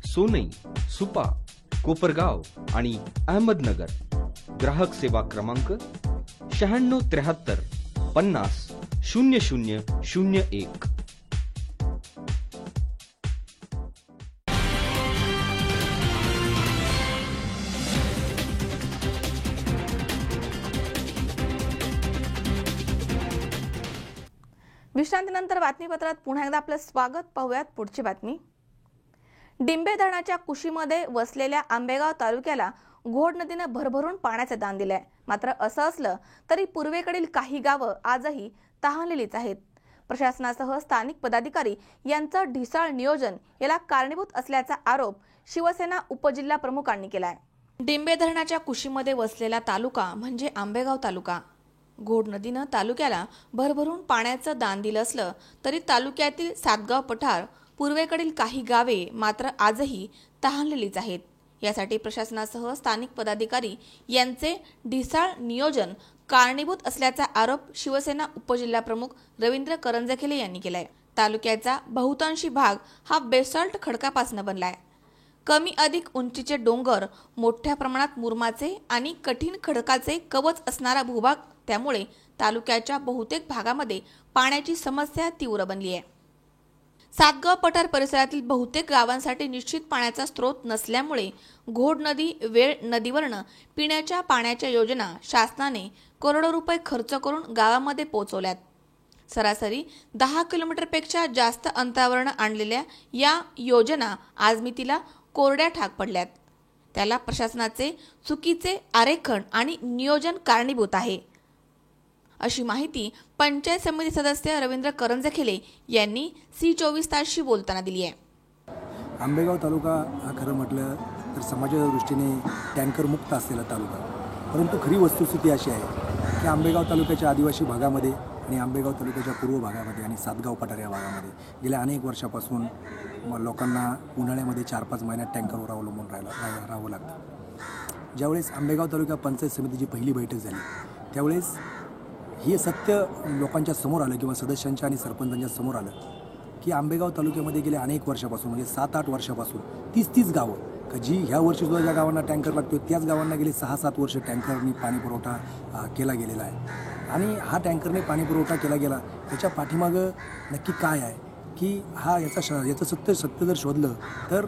सोनई, सुपा, कोपरगाव आणि अहमदनगर. ग्राहक सेवा क्रमांक 9673 50 0001. विश्रांतीनंतर बातमीपत्रात पुन्हा एकदा आपलं स्वागत. पाहूयात पुढची बातमी. डिंबे धरणाच्या कुशीमध्ये वसलेल्या आंबेगाव तालुक्याला घोड नदीनं भरभरून पाण्याचे दान दिलंय. मात्र असं असलं तरी पूर्वेकडील काही गावं आजही तहानलेलीच आहेत. प्रशासनासह स्थानिक पदाधिकारी यांचं ढिसाळ नियोजन याला कारणीभूत असल्याचा आरोप शिवसेना उपजिल्हा प्रमुखांनी केलाय. डिंबे धरणाच्या कुशीमध्ये वसलेला तालुका म्हणजे आंबेगाव तालुका. घोड नदीनं तालुक्याला भरभरून पाण्याचं दान दिलं असलं तरी तालुक्यातील सातगाव पठार पूर्वेकडील काही गावे मात्र आजही तहानलेलीच आहेत. यासाठी प्रशासनासह स्थानिक पदाधिकारी यांचे ढिसाळ नियोजन कारणीभूत असल्याचा आरोप शिवसेना उपजिल्हाप्रमुख रवींद्र करंजखेले यांनी केलाय. तालुक्याचा बहुतांशी भाग हा बेसॉल्ट खडकापासून बनलाय. कमी अधिक उंचीचे डोंगर, मोठ्या प्रमाणात मुरमाचे आणि कठीण खडकाचे कवच असणारा भूभाग, त्यामुळे तालुक्याच्या बहुतेक भागामध्ये पाण्याची समस्या तीव्र बनली आहे. सातगाव पठार परिसरातील बहुतेक गावांसाठी निश्चित पाण्याचा स्रोत नसल्यामुळे घोड नदी वेळ नदीवरनं पिण्याच्या पाण्याच्या योजना शासनाने करोडो रुपये खर्च करून गावामध्ये पोहोचवल्यात. सरासरी 10 किलोमीटरपेक्षा जास्त अंतरावरनं आणलेल्या या योजना आजमितीला कोरड्या ठाक पडल्यात. त्याला प्रशासनाचे चुकीचे आरेखन आणि नियोजन कारणीभूत आहे, अशी माहिती पंचायत समिती सदस्य रवींद्र करंजखेले यांनी C24 तासशी बोलताना दिली आहे. आंबेगाव तालुका हा खरं म्हटलं तर समाजाच्या दृष्टीने टँकर मुक्त असलेला तालुका, परंतु खरी वस्तुस्थिती अशी आहे की आंबेगाव तालुक्याच्या आदिवासी भागामध्ये आणि आंबेगाव तालुक्याच्या पूर्व भागामध्ये आणि सातगाव पठार या भागामध्ये गेल्या अनेक वर्षापासून लोकांना उन्हाळ्यामध्ये 4-5 महिन्यात टँकरवर अवलंबून राहावं लागतं. ज्यावेळेस आंबेगाव तालुका पंचायत समितीची पहिली बैठक झाली त्यावेळेस हे सत्य लोकांच्या समोर आलं किंवा सदस्यांच्या आणि सरपंचांच्या समोर आलं की आंबेगाव तालुक्यामध्ये गेल्या अनेक वर्षापासून म्हणजे 7-8 वर्षापासून 30 गावं का जी ह्या वर्षीसुद्धा ज्या गावांना टँकर लागतो त्याच गावांना गेले 6-7 वर्ष टँकरनी पाणी पुरवठा केला गेलेला आहे. आणि हा टँकरने पाणी पुरवठा केला गेला त्याच्या पाठीमागं नक्की काय आहे की याचं सत्य जर शोधलं तर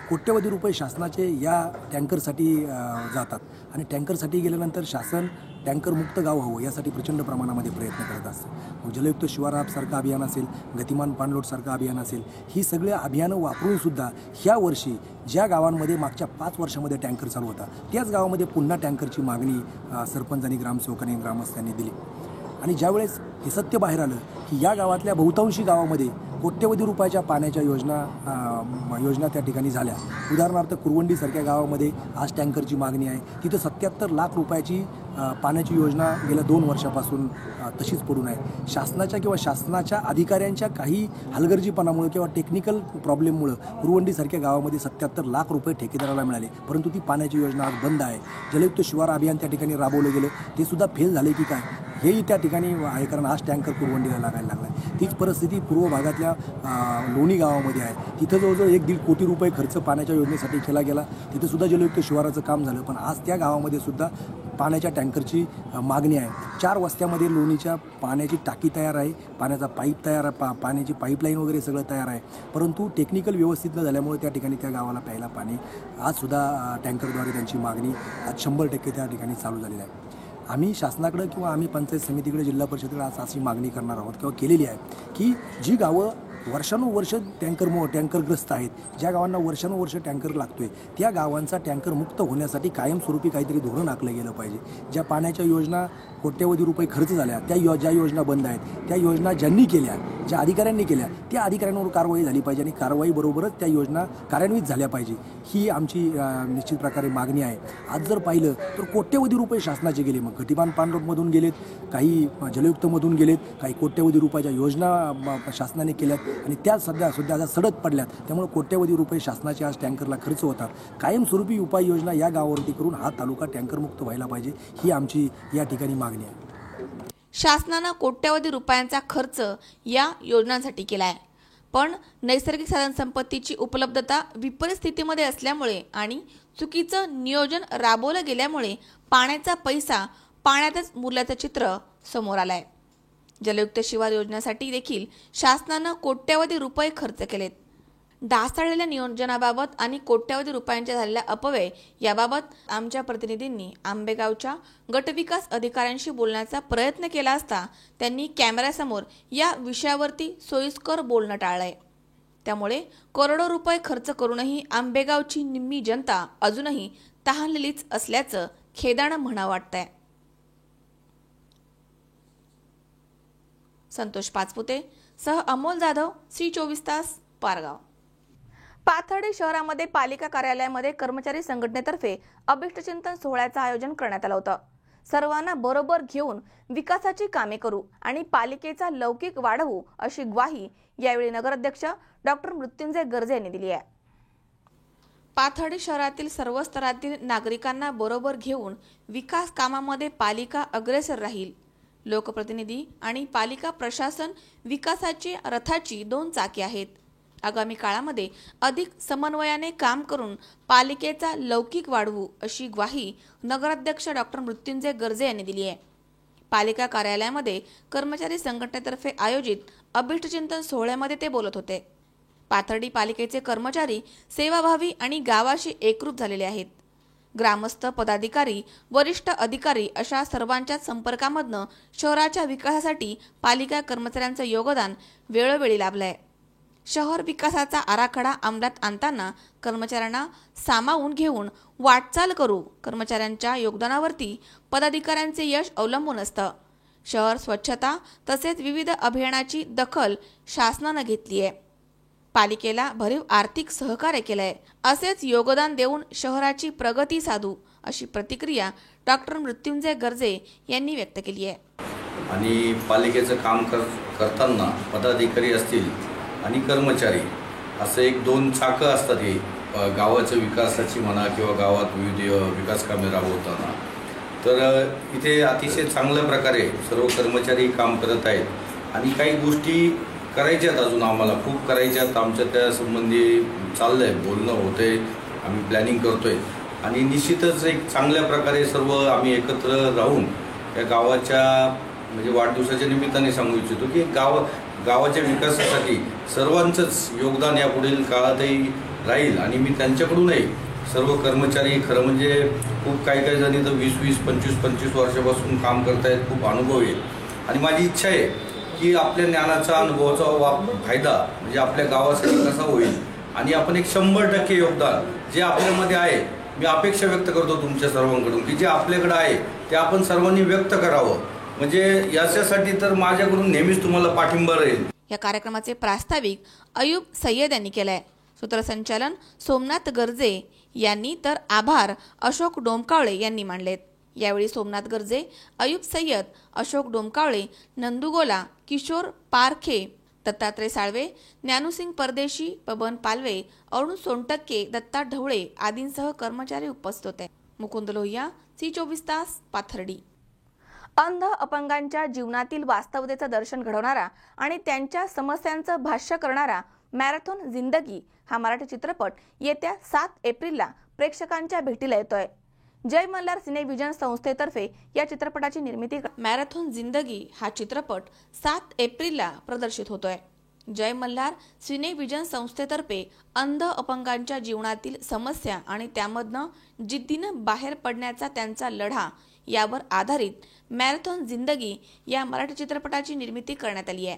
कोट्यवधी रुपये शासनाचे या टँकरसाठी जातात आणि टँकरसाठी गेल्यानंतर शासन टँकर मुक्त गाव हवं यासाठी प्रचंड प्रमाणामध्ये प्रयत्न करत असतं. मग जलयुक्त शिवारासारखं अभियान असेल, गतिमान पाणलोटसारखं अभियान असेल, ही सगळे अभियानं वापरूनसुद्धा ह्या वर्षी ज्या गावांमध्ये मागच्या 5 वर्षामध्ये टँकर चालू होता त्याच गावामध्ये पुन्हा टँकरची मागणी सरपंचांनी, ग्रामसेवकांनी, ग्रामस्थांनी दिली. आणि ज्यावेळेस हे सत्य बाहेर आलं की या गावातल्या बहुतांशी गावामध्ये कोट्यवधी रुपयाच्या पाण्याच्या योजना त्या ठिकाणी झाल्या. उदाहरणार्थ कुरवंडीसारख्या गावामध्ये आज टँकरची मागणी आहे, तिथं 77 लाख रुपयाची पाण्याची योजना गेल्या 2 वर्षापासून तशीच पडून आहे. शासनाच्या अधिकाऱ्यांच्या काही हलगर्जीपणामुळे किंवा टेक्निकल प्रॉब्लेममुळं कुरवंडीसारख्या गावामध्ये 77 लाख रुपये ठेकेदाराला मिळाले, परंतु ती पाण्याची योजना आज बंद आहे. जलयुक्त शिवार अभियान त्या ठिकाणी राबवलं गेलं, ते सुद्धा फेल झाले की काय हेही त्या ठिकाणी आहे, कारण आज टँकर कुरवंडीला लागायला लागला आहे. तीच परिस्थिती पूर्व भागातल्या लोणी गावामध्ये आहे. तिथं जवळजवळ 1-1.5 कोटी रुपये खर्च पाण्याच्या योजनेसाठी केला गेला. तिथं सुद्धा जलयुक्त शिवाराचं काम झालं, पण आज त्या गावामध्ये सुद्धा पाण्याच्या टँकरची मागणी आहे. 4 वस्त्यामध्ये लोणीच्या पाण्याची टाकी तयार आहे, पाण्याचा पाईप तयार आहे, पाण्याची पाईपलाईन वगैरे सगळं तयार आहे, परंतु टेक्निकल व्यवस्थित न झाल्यामुळे त्या ठिकाणी त्या गावाला प्यायला पाणी आजसुद्धा टँकरद्वारे त्यांची मागणी आज 100% त्या ठिकाणी चालू झालेली आहे. आम्ही शासनाकडं किंवा आम्ही पंचायत समितीकडे, जिल्हा परिषदेकडे आज अशी मागणी करणार आहोत किंवा केलेली आहे की जी गावं वर्षानुवर्ष टँकरग्रस्त आहेत, ज्या गावांना वर्षानुवर्ष टँकर लागतोय त्या गावांचा टँकर मुक्त होण्यासाठी कायमस्वरूपी काहीतरी धोरण आखलं गेलं पाहिजे. ज्या पाण्याच्या योजना कोट्यवधी रुपये खर्च झाल्या ज्या योजना बंद आहेत त्या योजना ज्यांनी केल्या, ज्या अधिकाऱ्यांनी केल्या त्या अधिकाऱ्यांवर कारवाई झाली पाहिजे आणि कारवाईबरोबरच त्या योजना कार्यान्वित झाल्या पाहिजे, ही आमची निश्चित प्रकारे मागणी आहे. आज जर पाहिलं तर कोट्यवधी रुपये शासनाचे गेले, मग गतिमान पाणलोटमधून गेलेत, काही जलयुक्तमधून गेलेत, काही कोट्यवधी रुपयाच्या योजना शासनाने केल्यात आणि त्या सध्या आता सडक पडल्यात. त्यामुळे कोट्यवधी रुपये शासनाचे आज टँकरला खर्च होतात. कायमस्वरूपी उपाययोजना या गावावरती करून हा तालुका टँकरमुक्त व्हायला पाहिजे, ही आमची या ठिकाणी मागणी आहे. शासनानं कोट्यवधी रुपयांचा खर्च या योजनांसाठी केला आहे, पण नैसर्गिक साधनसंपत्तीची उपलब्धता विपरीत स्थितीमध्ये असल्यामुळे आणि चुकीचं नियोजन राबवलं गेल्यामुळे पाण्याचा पैसा पाण्यातच मुरल्याचं चित्र समोर आलंय. जलयुक्त शिवार योजनेसाठी देखील शासनानं कोट्यवधी रुपये खर्च केलेत. ढासळलेल्या नियोजनाबाबत आणि कोट्यवधी रुपयांच्या झालेल्या अपव्यय याबाबत आमच्या प्रतिनिधींनी आंबेगावच्या गटविकास अधिकाऱ्यांशी बोलण्याचा प्रयत्न केला असता त्यांनी कॅमेऱ्यासमोर या विषयावरती सोयीस्कर बोलणं टाळलंय. त्यामुळे करोडो रुपये खर्च करूनही आंबेगावची निम्मी जनता अजूनही तहानलेलीच असल्याचं खेदानं म्हणावं वाटतंय. संतोष पाचपुते सह अमोल जाधव, C24 तास, पारगाव. पाथर्डी शहरामध्ये पालिका कार्यालयामध्ये कर्मचारी संघटनेतर्फे अभिष्टचिंतन सोहळ्याचं आयोजन करण्यात आलं होतं. सर्वांना बरोबर घेऊन विकासाची कामे करू आणि पालिकेचा लौकिक वाढवू अशी ग्वाही यावेळी नगराध्यक्ष डॉक्टर मृत्युंजय गर्जे यांनी दिली आहे. पाथर्डी शहरातील सर्व स्तरातील नागरिकांना बरोबर घेऊन विकास कामामध्ये पालिका अग्रेसर राहील. लोकप्रतिनिधी आणि पालिका प्रशासन विकासाची रथाची 2 चाके आहेत. आगामी काळामध्ये अधिक समन्वयाने काम करून पालिकेचा लौकिक वाढवू अशी ग्वाही नगराध्यक्ष डॉक्टर मृत्युंजय गर्जे यांनी दिली आहे. पालिका कार्यालयामध्ये कर्मचारी संघटनेतर्फे आयोजित अभिष्टचिंतन सोहळ्यामध्ये ते बोलत होते. पाथर्डी पालिकेचे कर्मचारी सेवाभावी आणि गावाशी एकरूप झालेले आहेत. ग्रामस्थ, पदाधिकारी, वरिष्ठ अधिकारी अशा सर्वांच्या संपर्कामधनं शहराच्या विकासासाठी पालिका कर्मचाऱ्यांचं योगदान वेळोवेळी लाभलंय. शहर विकासाचा आराखडा अंमलात आणताना कर्मचाऱ्यांना सामावून घेऊन वाटचाल करू. कर्मचाऱ्यांच्या योगदानावरती पदाधिकाऱ्यांचे यश अवलंबून असतं. शहर स्वच्छता तसेच विविध अभियानाची दखल शासनानं घेतली आहे. पालिकेला भरीव आर्थिक सहकार्य केलंय. असेच योगदान देऊन शहराची प्रगती साधू अशी प्रतिक्रिया डॉक्टर मृत्युंजय गर्जे यांनी व्यक्त केली आहे. आणि पालिकेचं काम करताना पदाधिकारी असतील आणि कर्मचारी असं 1-2 चाकं असतात. हे गावाच्या विकासाची म्हणा किंवा गावात विविध विकास कामे राबवताना तर इथे अतिशय चांगल्या प्रकारे सर्व कर्मचारी काम करत आहेत आणि काही गोष्टी करायच्यात, अजून आम्हाला खूप करायच्यात. आमच्या त्या संबंधी चाललंय, बोलणं होतंय, आम्ही प्लॅनिंग करतोय आणि निश्चितच एक चांगल्या प्रकारे सर्व आम्ही एकत्र राहून त्या गावाच्या म्हणजे वाढदिवसाच्या निमित्ताने सांगू इच्छितो की गावाच्या विकासासाठी सर्वांचंच योगदान या पुढील काळातही राहील. आणि मी त्यांच्याकडूनही सर्व कर्मचारी खरं म्हणजे खूप काही जणी तर 20-20, 25-25 वर्षापासून काम करतायत, खूप अनुभव आहे. आणि माझी इच्छा आहे की आपल्या ज्ञानाचा अनुभवाचा फायदा म्हणजे आपल्या गावासाठी कसा होईल आणि आपण एक 100% योगदान जे आपल्यामध्ये आहे, मी अपेक्षा व्यक्त करतो तुमच्या सर्वांकडून की जे आपल्याकडे आहे ते आपण सर्वांनी व्यक्त करावं. म्हणजे याच्यासाठी तर माझ्याकडून नेहमीच तुम्हाला पाठिंबा राहील. या कार्यक्रमाचे प्रास्ताविक अयूब सय्यद यांनी केलंय. सूत्रसंचालन सोमनाथ गर्जे यांनी तर आभार अशोक डोमकावळे यांनी मानलेत. यावेळी सोमनाथ गर्जे, अयूब सय्यद, अशोक डोमकावळे, नंदुगोला, किशोर पारखे, दत्तात्रय साळवे, ज्ञानुसिंग परदेशी, पवन पालवे, अरुण सोनटक्के, दत्ता ढवळे आदींसह कर्मचारी उपस्थित होते. मुकुंद लोहिया, C24 तास, पाथर्डी. अंध अपंगांच्या जीवनातील वास्तवतेचं दर्शन घडवणारा आणि त्यांच्या समस्यांचं भाष्य करणारा मॅरेथॉन जिंदगी हा मराठी चित्रपट येत्या 7 एप्रिलला प्रेक्षकांच्या भेटीला येतोय. जय मल्हार सिनेविजन संस्थेतर्फे या चित्रपटाची निर्मिती. मॅरेथॉन जिंदगी हा चित्रपट 7 एप्रिलला प्रदर्शित होतोय. जय मल्हार सिनेविजन संस्थेतर्फे अंध अपंगांच्या जीवनातील समस्या आणि त्यामधनं जिद्दीनं बाहेर पडण्याचा त्यांचा लढा यावर आधारित मॅरेथॉन जिंदगी या मराठी चित्रपटाची निर्मिती करण्यात आली आहे.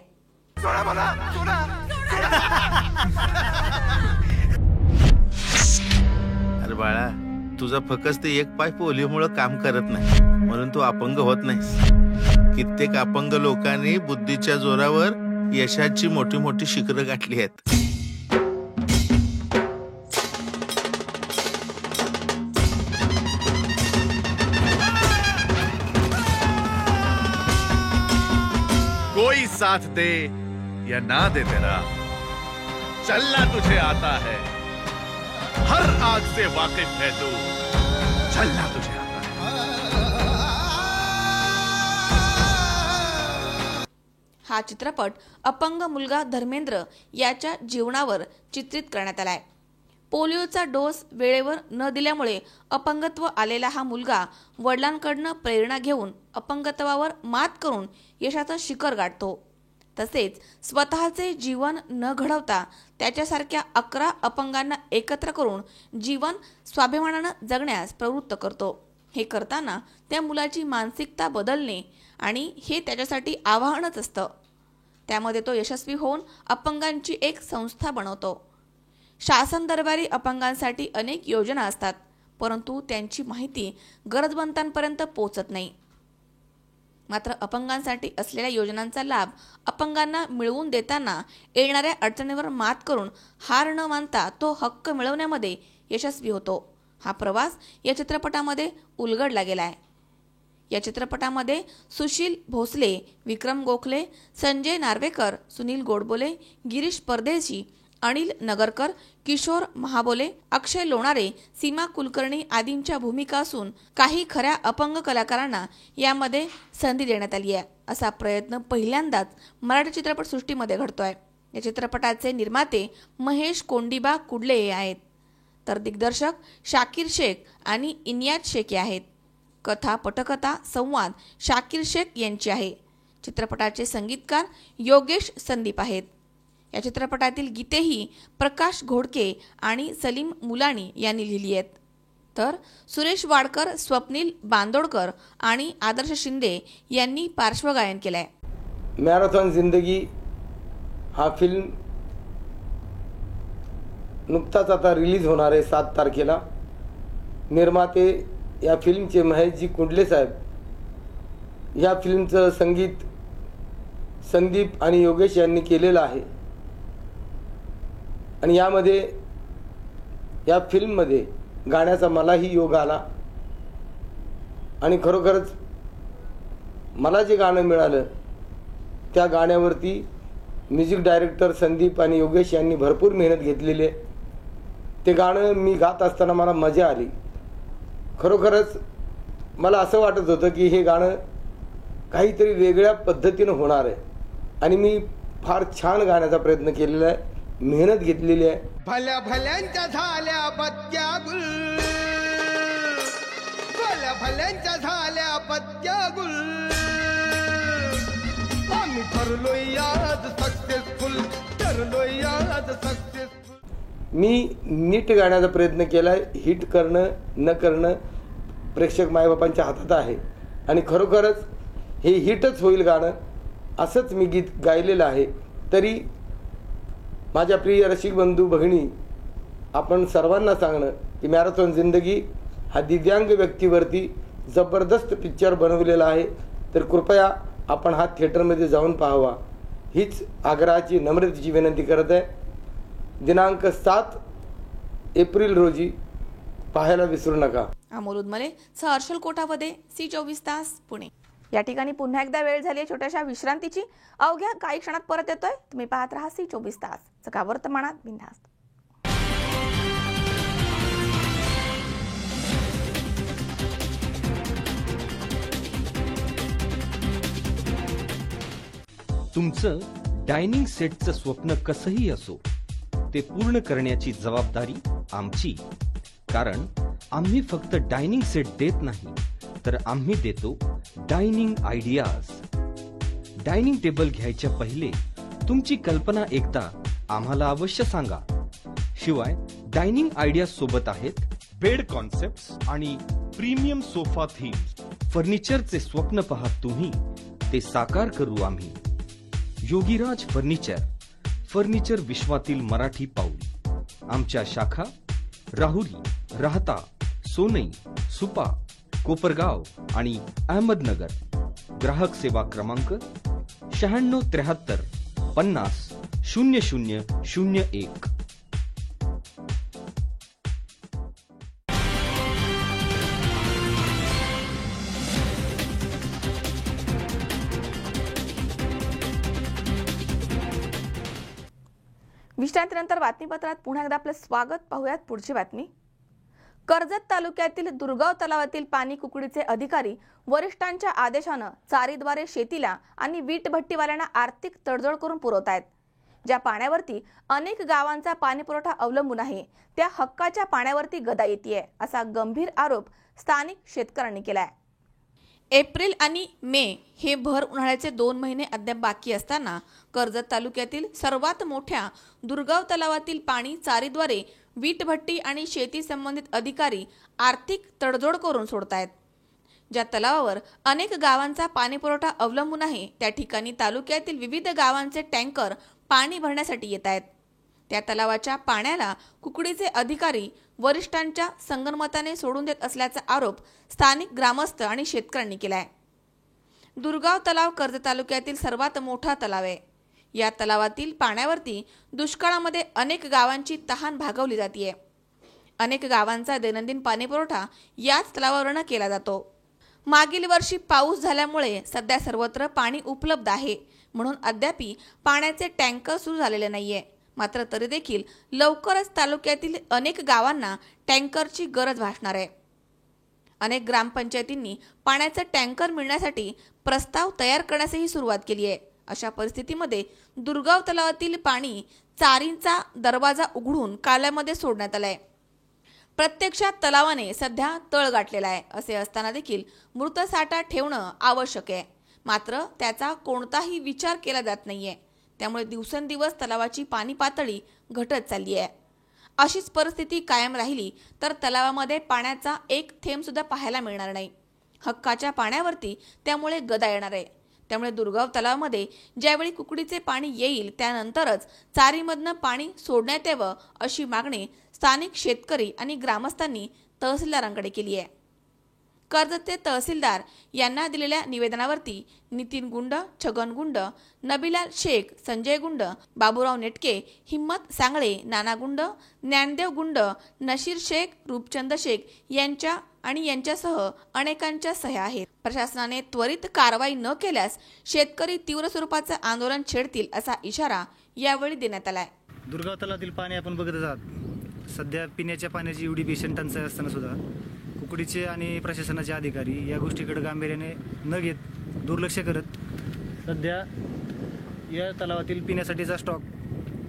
अरे बाळा, तुझा फक्त एक पाय पोलिओमुळे काम करत नाही म्हणून तू अपंग होत नाहीस. कित्येक अपंग लोकांनी बुद्धीच्या जोरावर यशाची मोठी मोठी शिखरं गाठली आहेत. कोई साथ दे या ना दे तेरा, चलना तुझे आता है, हर आग से वाकिफ है तू, चलना तुझे आता है. हा चित्रपट अपंग मुलगा धर्मेंद्र याच्या जीवनावर चित्रित करण्यात आलाय. पोलिओचा डोस वेळेवर न दिल्यामुळे अपंगत्व आलेला हा मुलगा वडिलांकडनं प्रेरणा घेऊन अपंगत्वावर मात करून यशाचं शिखर गाठतो. तसेच स्वतःचे जीवन न घडवता त्याच्यासारख्या 11 अपंगांना एकत्र करून जीवन स्वाभिमानानं जगण्यास प्रवृत्त करतो. हे करताना त्या मुलाची मानसिकता बदलणे आणि हे त्याच्यासाठी आव्हानच असतं. त्यामध्ये तो यशस्वी होऊन अपंगांची एक संस्था बनवतो. शासन दरबारी अपंगांसाठी अनेक योजना असतात, परंतु त्यांची माहिती गरजवंतांपर्यंत पोहोचत नाही. मात्र अपंगांसाठी असलेल्या योजनांचा लाभ अपंगांना मिळवून देताना येणाऱ्या अडचणीवर मात करून हार न मानता तो हक्क मिळवण्यामध्ये यशस्वी होतो. हा प्रवास या चित्रपटामध्ये उलगडला गेलाय. या चित्रपटामध्ये सुशील भोसले, विक्रम गोखले, संजय नार्वेकर, सुनील गोडबोले, गिरीश परदेशी, अनिल नगरकर, किशोर महाबोले, अक्षय लोणारे, सीमा कुलकर्णी आदींच्या भूमिका असून काही खऱ्या अपंग कलाकारांना यामध्ये संधी देण्यात आली आहे. असा प्रयत्न पहिल्यांदाच मराठी चित्रपटसृष्टीमध्ये घडतोय. या चित्रपटाचे निर्माते महेश कोंडिबा कुडले हे आहेत, तर दिग्दर्शक शाकीर शेख आणि इनियात शेख आहेत. कथा, पटकथा, संवाद शाकीर शेख यांची आहे. चित्रपटाचे संगीतकार योगेश संदीप आहेत. या चित्रपटातील गीतेही प्रकाश घोडके आणि सलीम मुलानी यांनी लिहिली आहेत. तर सुरेश वाडकर, स्वप्नील बांदोडकर आणि आदर्श शिंदे यांनी पार्श्वगायन केलंय. मॅरेथॉन जिंदगी हा फिल्म नुकताच आता रिलीज होणार आहे 7 तारखेला. निर्माते या फिल्मचे महेशजी कुंडले साहेब. या फिल्मचं संगीत संदीप आणि योगेश यांनी केलेलं आहे. आणि या फिल्ममध्ये गाण्याचा मलाही योग आला आणि खरोखरच मला जे गाणं मिळालं त्या गाण्यावरती म्युझिक डायरेक्टर संदीप आणि योगेश यांनी भरपूर मेहनत घेतलेली आहे. ते गाणं मी गात असताना मला मजा आली. खरोखरच मला असं वाटत होतं की हे गाणं काहीतरी वेगळ्या पद्धतीनं होणार आहे आणि मी फार छान गाण्याचा प्रयत्न केलेला आहे, मेहनत घेतलेली आहे. भल्या भल्यांच्या झाल्या पत्त्या गुल, भल्या भल्यांच्या झाल्या पत्त्या गुल, आम्ही ठरलोय आज सक्सेसफुल, ठरलोय आज सक्सेसफुल. मी नीट गाण्याचा प्रयत्न केलाय. हिट करणं न करणं प्रेक्षक मायबापांच्या हातात आहे आणि खरोखरच हे हिटच होईल गाणं असंच मी गीत गायलेलं आहे. तरी माझ्या प्रिय रसिक बंधू भगिनी, आपण सर्वांना सांगणं की मॅरेथॉन जिंदगी हा दिव्यांग व्यक्तीवरती जबरदस्त पिक्चर बनवलेला आहे. तर कृपया आपण हा थिएटरमध्ये जाऊन पाहावा हीच आग्रहाची नम्रतेची विनंती करत आहे. दिनांक 7 एप्रिल रोजी पाहायला विसरू नका. अमोल उदमले, हर्षल कोठावदे, C24 तास, पुणे. या ठिकाणी पुन्हा एकदा वेळ झाली आहे छोट्याशा विश्रांतीची. अवघ्या काही क्षणात परत येतोय. तुम्ही पाहत राहा C24 तास, सकाळ वर्तमानात बिनधास्त. तुमचं डायनिंग सेटचं स्वप्न कसंही असो ते पूर्ण करण्याची जबाबदारी आमची. कारण आम्ही फक्त डायनिंग सेट देत नाही, तर आम्ही देतो डायनिंग आयडियाज. डायनिंग टेबल घ्यायच्या पहिले तुमची कल्पना एकदा आम्हाला अवश्य सांगा. शिवाय डायनिंग आयडियाज सोबत आहेत बेड कॉन्सेप्ट्स आणि प्रीमियम सोफा थीम. फर्निचरचे स्वप्न पाहत तुम्ही, ते साकार करू आम्ही. योगीराज फर्निचर, फर्निचर विश्वातील मराठी पाऊल. आमच्या शाखा राहुरी, राहता, सोनई, सुपा, कोपरगाव आणि अहमदनगर. ग्राहक सेवा क्रमांक 9673 50 0001. विश्रांतीनंतर बातमीपत्रात पुन्हा एकदा आपलं स्वागत. पाहूयात पुढची बातमी. कर्जत तालुक्यातील दुर्गाव तलावातील पाणी कुकडीचे अधिकारी वरिष्ठांच्या आदेशानं चारीद्वारे शेतीला आणि वीटभट्टीवाल्यांना आर्थिक तडजोड करून पुरवत आहेत. ज्या पाण्यावरती अनेक गावांचा पाणी पुरवठा अवलंबून आहे त्या हक्काच्या पाण्यावरती गदा येतेय, असा गंभीर आरोप स्थानिक शेतकऱ्यांनी केलाय. एप्रिल आणि मे हे भर उन्हाळ्याचे 2 महिने अद्याप बाकी असताना कर्जत तालुक्यातील सर्वात मोठ्या दुर्गाव तलावातील पाणी चारीद्वारे वीटभट्टी आणि शेती संबंधित अधिकारी आर्थिक तडजोड करून सोडतायत. ज्या तलावावर अनेक गावांचा पाणी पुरवठा अवलंबून आहे त्या ठिकाणी तालुक्यातील विविध गावांचे टँकर पाणी भरण्यासाठी येत आहेत. त्या तलावाच्या पाण्याला कुकडीचे अधिकारी वरिष्ठांच्या संगनमताने सोडून देत असल्याचा आरोप स्थानिक ग्रामस्थ आणि शेतकऱ्यांनी केलाय. दुर्गाव तलाव कर्जत तालुक्यातील सर्वात मोठा तलाव आहे. या तलावातील पाण्यावरती दुष्काळामध्ये अनेक गावांची तहान भागवली जाते. अनेक गावांचा दैनंदिन पाणीपुरवठा याच तलावावरून केला जातो. मागील वर्षी पाऊस झाल्यामुळे सध्या सर्वत्र पाणी उपलब्ध आहे, म्हणून अद्यापी पाण्याचे टँकर सुरू झालेले नाहीये. मात्र तरी देखील लवकरच तालुक्यातील अनेक गावांना टँकरची गरज भासणार आहे. अनेक ग्रामपंचायतींनी पाण्याचा टँकर मिळण्यासाठी प्रस्ताव तयार करण्यासही सुरुवात केली आहे. अशा परिस्थितीमध्ये दुर्गाव तलावातील पाणी चारींचा दरवाजा उघडून कालव्यामध्ये सोडण्यात आलाय. प्रत्यक्षात तलावाने सध्या तळ गाठलेला आहे. असे असताना देखील मृत साठा ठेवणं आवश्यक आहे, मात्र त्याचा कोणताही विचार केला जात नाहीये. त्यामुळे दिवसेंदिवस तलावाची पाणी पातळी घटत चालली आहे. अशीच परिस्थिती कायम राहिली तर तलावामध्ये पाण्याचा एक थेंब सुद्धा पाहायला मिळणार नाही. हक्काच्या पाण्यावरती त्यामुळे गदा येणार आहे. त्यामुळे दुर्गाव तलावामध्ये ज्यावेळी कुकडीचे पाणी येईल त्यानंतरच चारीमधनं पाणी सोडण्यात यावं अशी मागणी स्थानिक शेतकरी आणि ग्रामस्थांनी तहसीलदारांकडे केली आहे. कर्जतचे तहसीलदार यांना दिलेल्या निवेदनावरती नितीन गुंड, छगन गुंड, नबिलाल शेख, संजय गुंड, बाबूराव नेटके, हिम्मत सांगळे, नाना गुंड, ज्ञानदेव गुंड, नशीर शेख, रूपचंद शेख यांच्यासह अनेकांच्या सह्या आहेत. प्रशासनाने त्वरित कारवाई न केल्यास शेतकरी तीव्र स्वरूपाचं आंदोलन छेडतील असा इशारा यावेळी देण्यात आलाय. दुर्गाव तलावातील पाणी आपण बघत आहात. सध्या पिण्याच्या पाण्याची एवढी भीषण टंचाई असताना सुद्धा कुकडीचे आणि प्रशासनाचे अधिकारी या गोष्टीकडे गांभीर्याने न घेत दुर्लक्ष करत सध्या या तलावातील पिण्यासाठीचा स्टॉक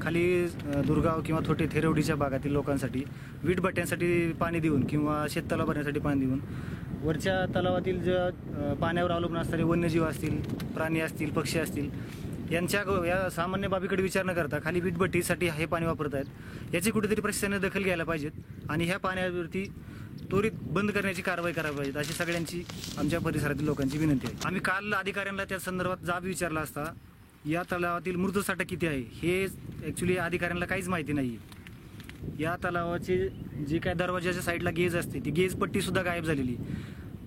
खाली दुर्गाव किंवा थोटे थेरवडीच्या भागातील लोकांसाठी वीटभट्ट्यांसाठी पाणी देऊन किंवा शेततलाव भरण्यासाठी पाणी देऊन वरच्या तलावातील ज्या पाण्यावर अवलंबून असणारे वन्यजीव असतील, प्राणी असतील, पक्षी असतील या सामान्य बाबीकडे विचार न करता खाली वीटभट्टीसाठी हे पाणी वापरत आहेत. याची कुठेतरी प्रशासनाने दखल घ्यायला पाहिजेत आणि ह्या पाण्यावरती त्वरित बंद करण्याची कारवाई करायला पाहिजे अशी सगळ्यांची आमच्या परिसरातील लोकांची विनंती आहे. आम्ही काल अधिकाऱ्यांना त्या संदर्भात जाब विचारला असता या तलावातील मृतसाठा किती आहे हे ॲक्च्युली अधिकाऱ्यांना काहीच माहिती नाही. या तलावाचे जे काय दरवाजाच्या साईडला गेज असते ती गेज पट्टीसुद्धा गायब झालेली.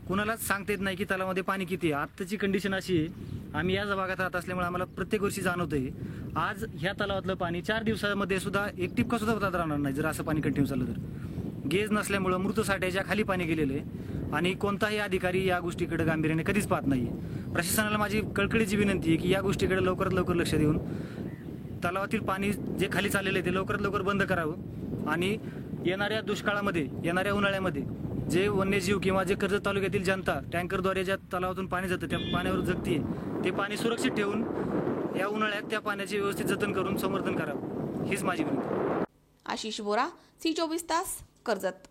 कुणालाच सांगता येत नाही की तलावामध्ये पाणी किती आहे. आत्ताची कंडिशन अशी आहे, आम्ही या भागात राहत असल्यामुळे आम्हाला प्रत्येक वर्षी जाणवतं आहे आज ह्या तलावातलं पाणी 4 दिवसामध्ये सुद्धा एक टिपका सुद्धा होतात राहणार नाही जर असं पाणी कंटिन्यू चाललं तर. गेज नसल्यामुळं मृत साठ्याच्या खाली पाणी गेलेलं आहे आणि कोणताही अधिकारी या गोष्टीकडे गांभीर्याने कधीच पाहत नाही. प्रशासनाला माझी कळकळीची विनंती आहे की या गोष्टीकडे लवकरात लवकर लक्ष देऊन तलावातील पाणी जे खाली चाललेलं आहे ते लवकरात लवकर बंद करावं आणि येणाऱ्या दुष्काळामध्ये, येणाऱ्या उन्हाळ्यामध्ये जे वन्यजीव किंवा जे कर्जत तालुक्यातील जनता टँकरद्वारे ज्या तलावातून पाणी जातं त्या पाण्यावर जगते ते पाणी सुरक्षित ठेवून या उन्हाळ्यात त्या पाण्याचे व्यवस्थित जतन करून संवर्धन करावं हीच माझी विनंती. आशिष बोरा, C24 तास, कर्जत.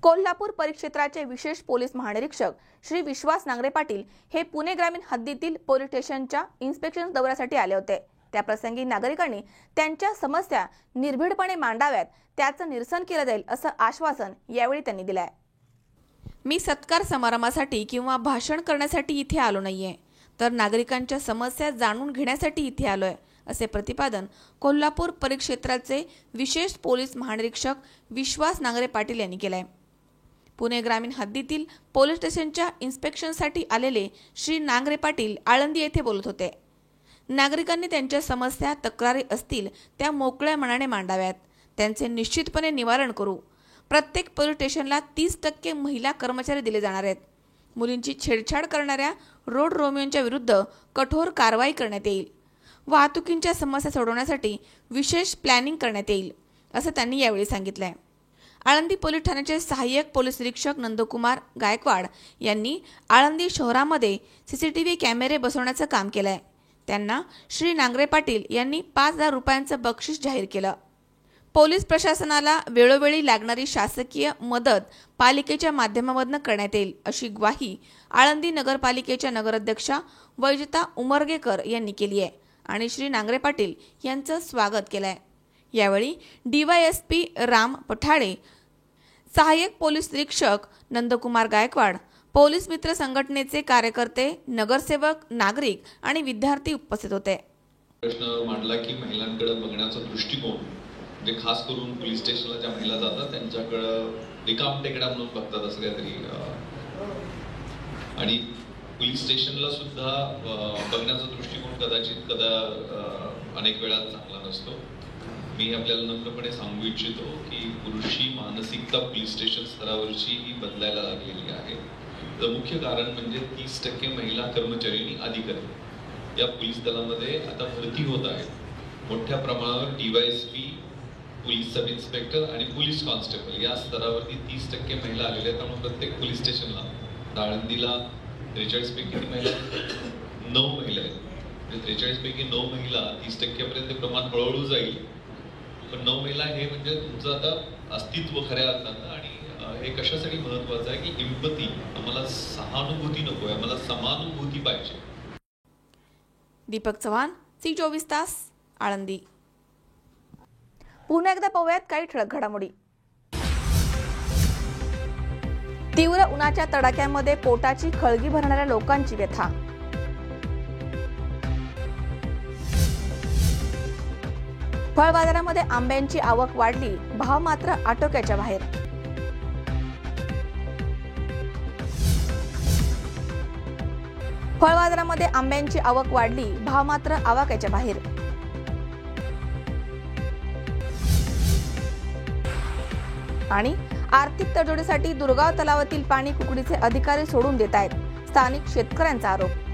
कोल्हापूर परिक्षेत्राचे विशेष पोलीस महानिरीक्षक श्री विश्वास नांगरे पाटील हे पुणे ग्रामीण हद्दीतील पोलीस स्टेशनच्या इन्स्पेक्शन दौऱ्यासाठी आले होते. त्याप्रसंगी नागरिकांनी त्यांच्या समस्या निर्भीडपणे मांडाव्यात, त्याचं निरसन केलं जाईल असं आश्वासन यावेळी त्यांनी दिलंय. मी सत्कार समारंभासाठी किंवा भाषण करण्यासाठी इथे आलो नाहीये, तर नागरिकांच्या समस्या जाणून घेण्यासाठी इथे आलोय, असे प्रतिपादन कोल्हापूर परिक्षेत्राचे विशेष पोलीस महानिरीक्षक विश्वास नांगरे पाटील यांनी केलंय. पुणे ग्रामीण हद्दीतील पोलीस स्टेशनच्या इन्स्पेक्शनसाठी आलेले श्री नांगरे पाटील आळंदी येथे बोलत होते. नागरिकांनी त्यांच्या समस्या, तक्रारी असतील त्या मोकळ्या मनाने मांडाव्यात, त्यांचे निश्चितपणे निवारण करू. प्रत्येक पोलीस स्टेशनला 30% महिला कर्मचारी दिले जाणार आहेत. मुलींची छेडछाड करणाऱ्या रोड रोमियोंच्या विरुद्ध कठोर कारवाई करण्यात येईल. वाहतुकीच्या समस्या सोडवण्यासाठी विशेष प्लॅनिंग करण्यात येईल, असं त्यांनी यावेळी सांगितलंय. आळंदी पोलीस ठाण्याचे सहाय्यक पोलीस निरीक्षक नंदकुमार गायकवाड यांनी आळंदी शहरामध्ये CCTV कॅमेरे बसवण्याचं काम केलंय. त्यांना श्री नांगरे पाटील यांनी 5,000 रुपयांचं बक्षीस जाहीर केलं. पोलीस प्रशासनाला वेळोवेळी लागणारी शासकीय मदत पालिकेच्या माध्यमामधून करण्यात येईल, अशी ग्वाही आळंदी नगरपालिकेच्या नगराध्यक्षा वैजता उमरगेकर यांनी केली आहे आणि श्री नांगरे पाटील यांचं स्वागत केलंय. यावेळी DYSP राम पठाडे, सहाय्यक पोलीस निरीक्षक नंदकुमार गायकवाड, पोलीस मित्र संघटनेचे कार्यकर्ते, नगरसेवक, नागरिक आणि विद्यार्थी उपस्थित होते. प्रश्न मांडला की महिलांकडे बघण्याचा दृष्टिकोन, जे खास करून पोलीस स्टेशनला ज्या महिला जातात त्यांच्याकडं रिकाम टेकड्या म्हणून बघतात असं काहीतरी, आणि पोलीस स्टेशनला सुद्धा बघण्याचा दृष्टिकोन कदाचित अनेक वेळा चांगला नसतो. मी आपल्याला नम्रपणे सांगू इच्छितो की पुरुषी मानसिकता पोलीस स्टेशन स्तरावरची ही बदलायला लागलेली आहे. तर मुख्य कारण म्हणजे 30% महिला कर्मचारी आणि अधिकारी या पोलीस दलामध्ये आता भरती होत आहेत. मोठ्या प्रमाणावर DYSP, पोलीस सब इन्स्पेक्टर आणि पोलीस कॉन्स्टेबल या स्तरावरती 30% महिला आलेल्या आहेत. त्यामुळे प्रत्येक पोलीस स्टेशनला, आळंदीला 43 पैकी महिला 9 महिला आहेत. 43 पैकी 9 महिला 30% पर्यंत प्रमाण हळूहळू जाईल. पण 9 महिला हे म्हणजे तुमचं आता अस्तित्व खऱ्या अर्थानं. आणि हे कशासाठी महत्वाचं आहे की एम्पथी, आम्हाला सहानुभूती नको आहे, आम्हाला समानुभूती पाहिजे. दीपक चव्हाण, C24 तास, आळंदी. पुन्हा एकदा पाहूयात काही ठळक घडामोडी. तीव्र उन्हाच्या तडाख्यामध्ये पोटाची खळगी भरणाऱ्या लोकांची व्यथा. फळ बाजारामध्ये आंब्यांची आवक वाढली, भाव मात्र आटोक्याच्या बाहेर. फळ बाजारामध्ये आंब्यांची आवक वाढली, भाव मात्र आवाक्याच्या बाहेर. आणि आर्थिक तडजोडीसाठी दुर्गाव तलावातील पाणी कुकडीचे अधिकारी सोडून देत आहेत, स्थानिक शेतकऱ्यांचा आरोप.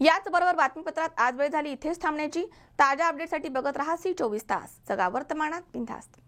याचबरोबर बातमीपत्रात आज वेळ झाली इथेच थांबण्याची. ताज्या अपडेटसाठी बघत रहा C24 तास. जगा वर्तमानात बिनधास्त.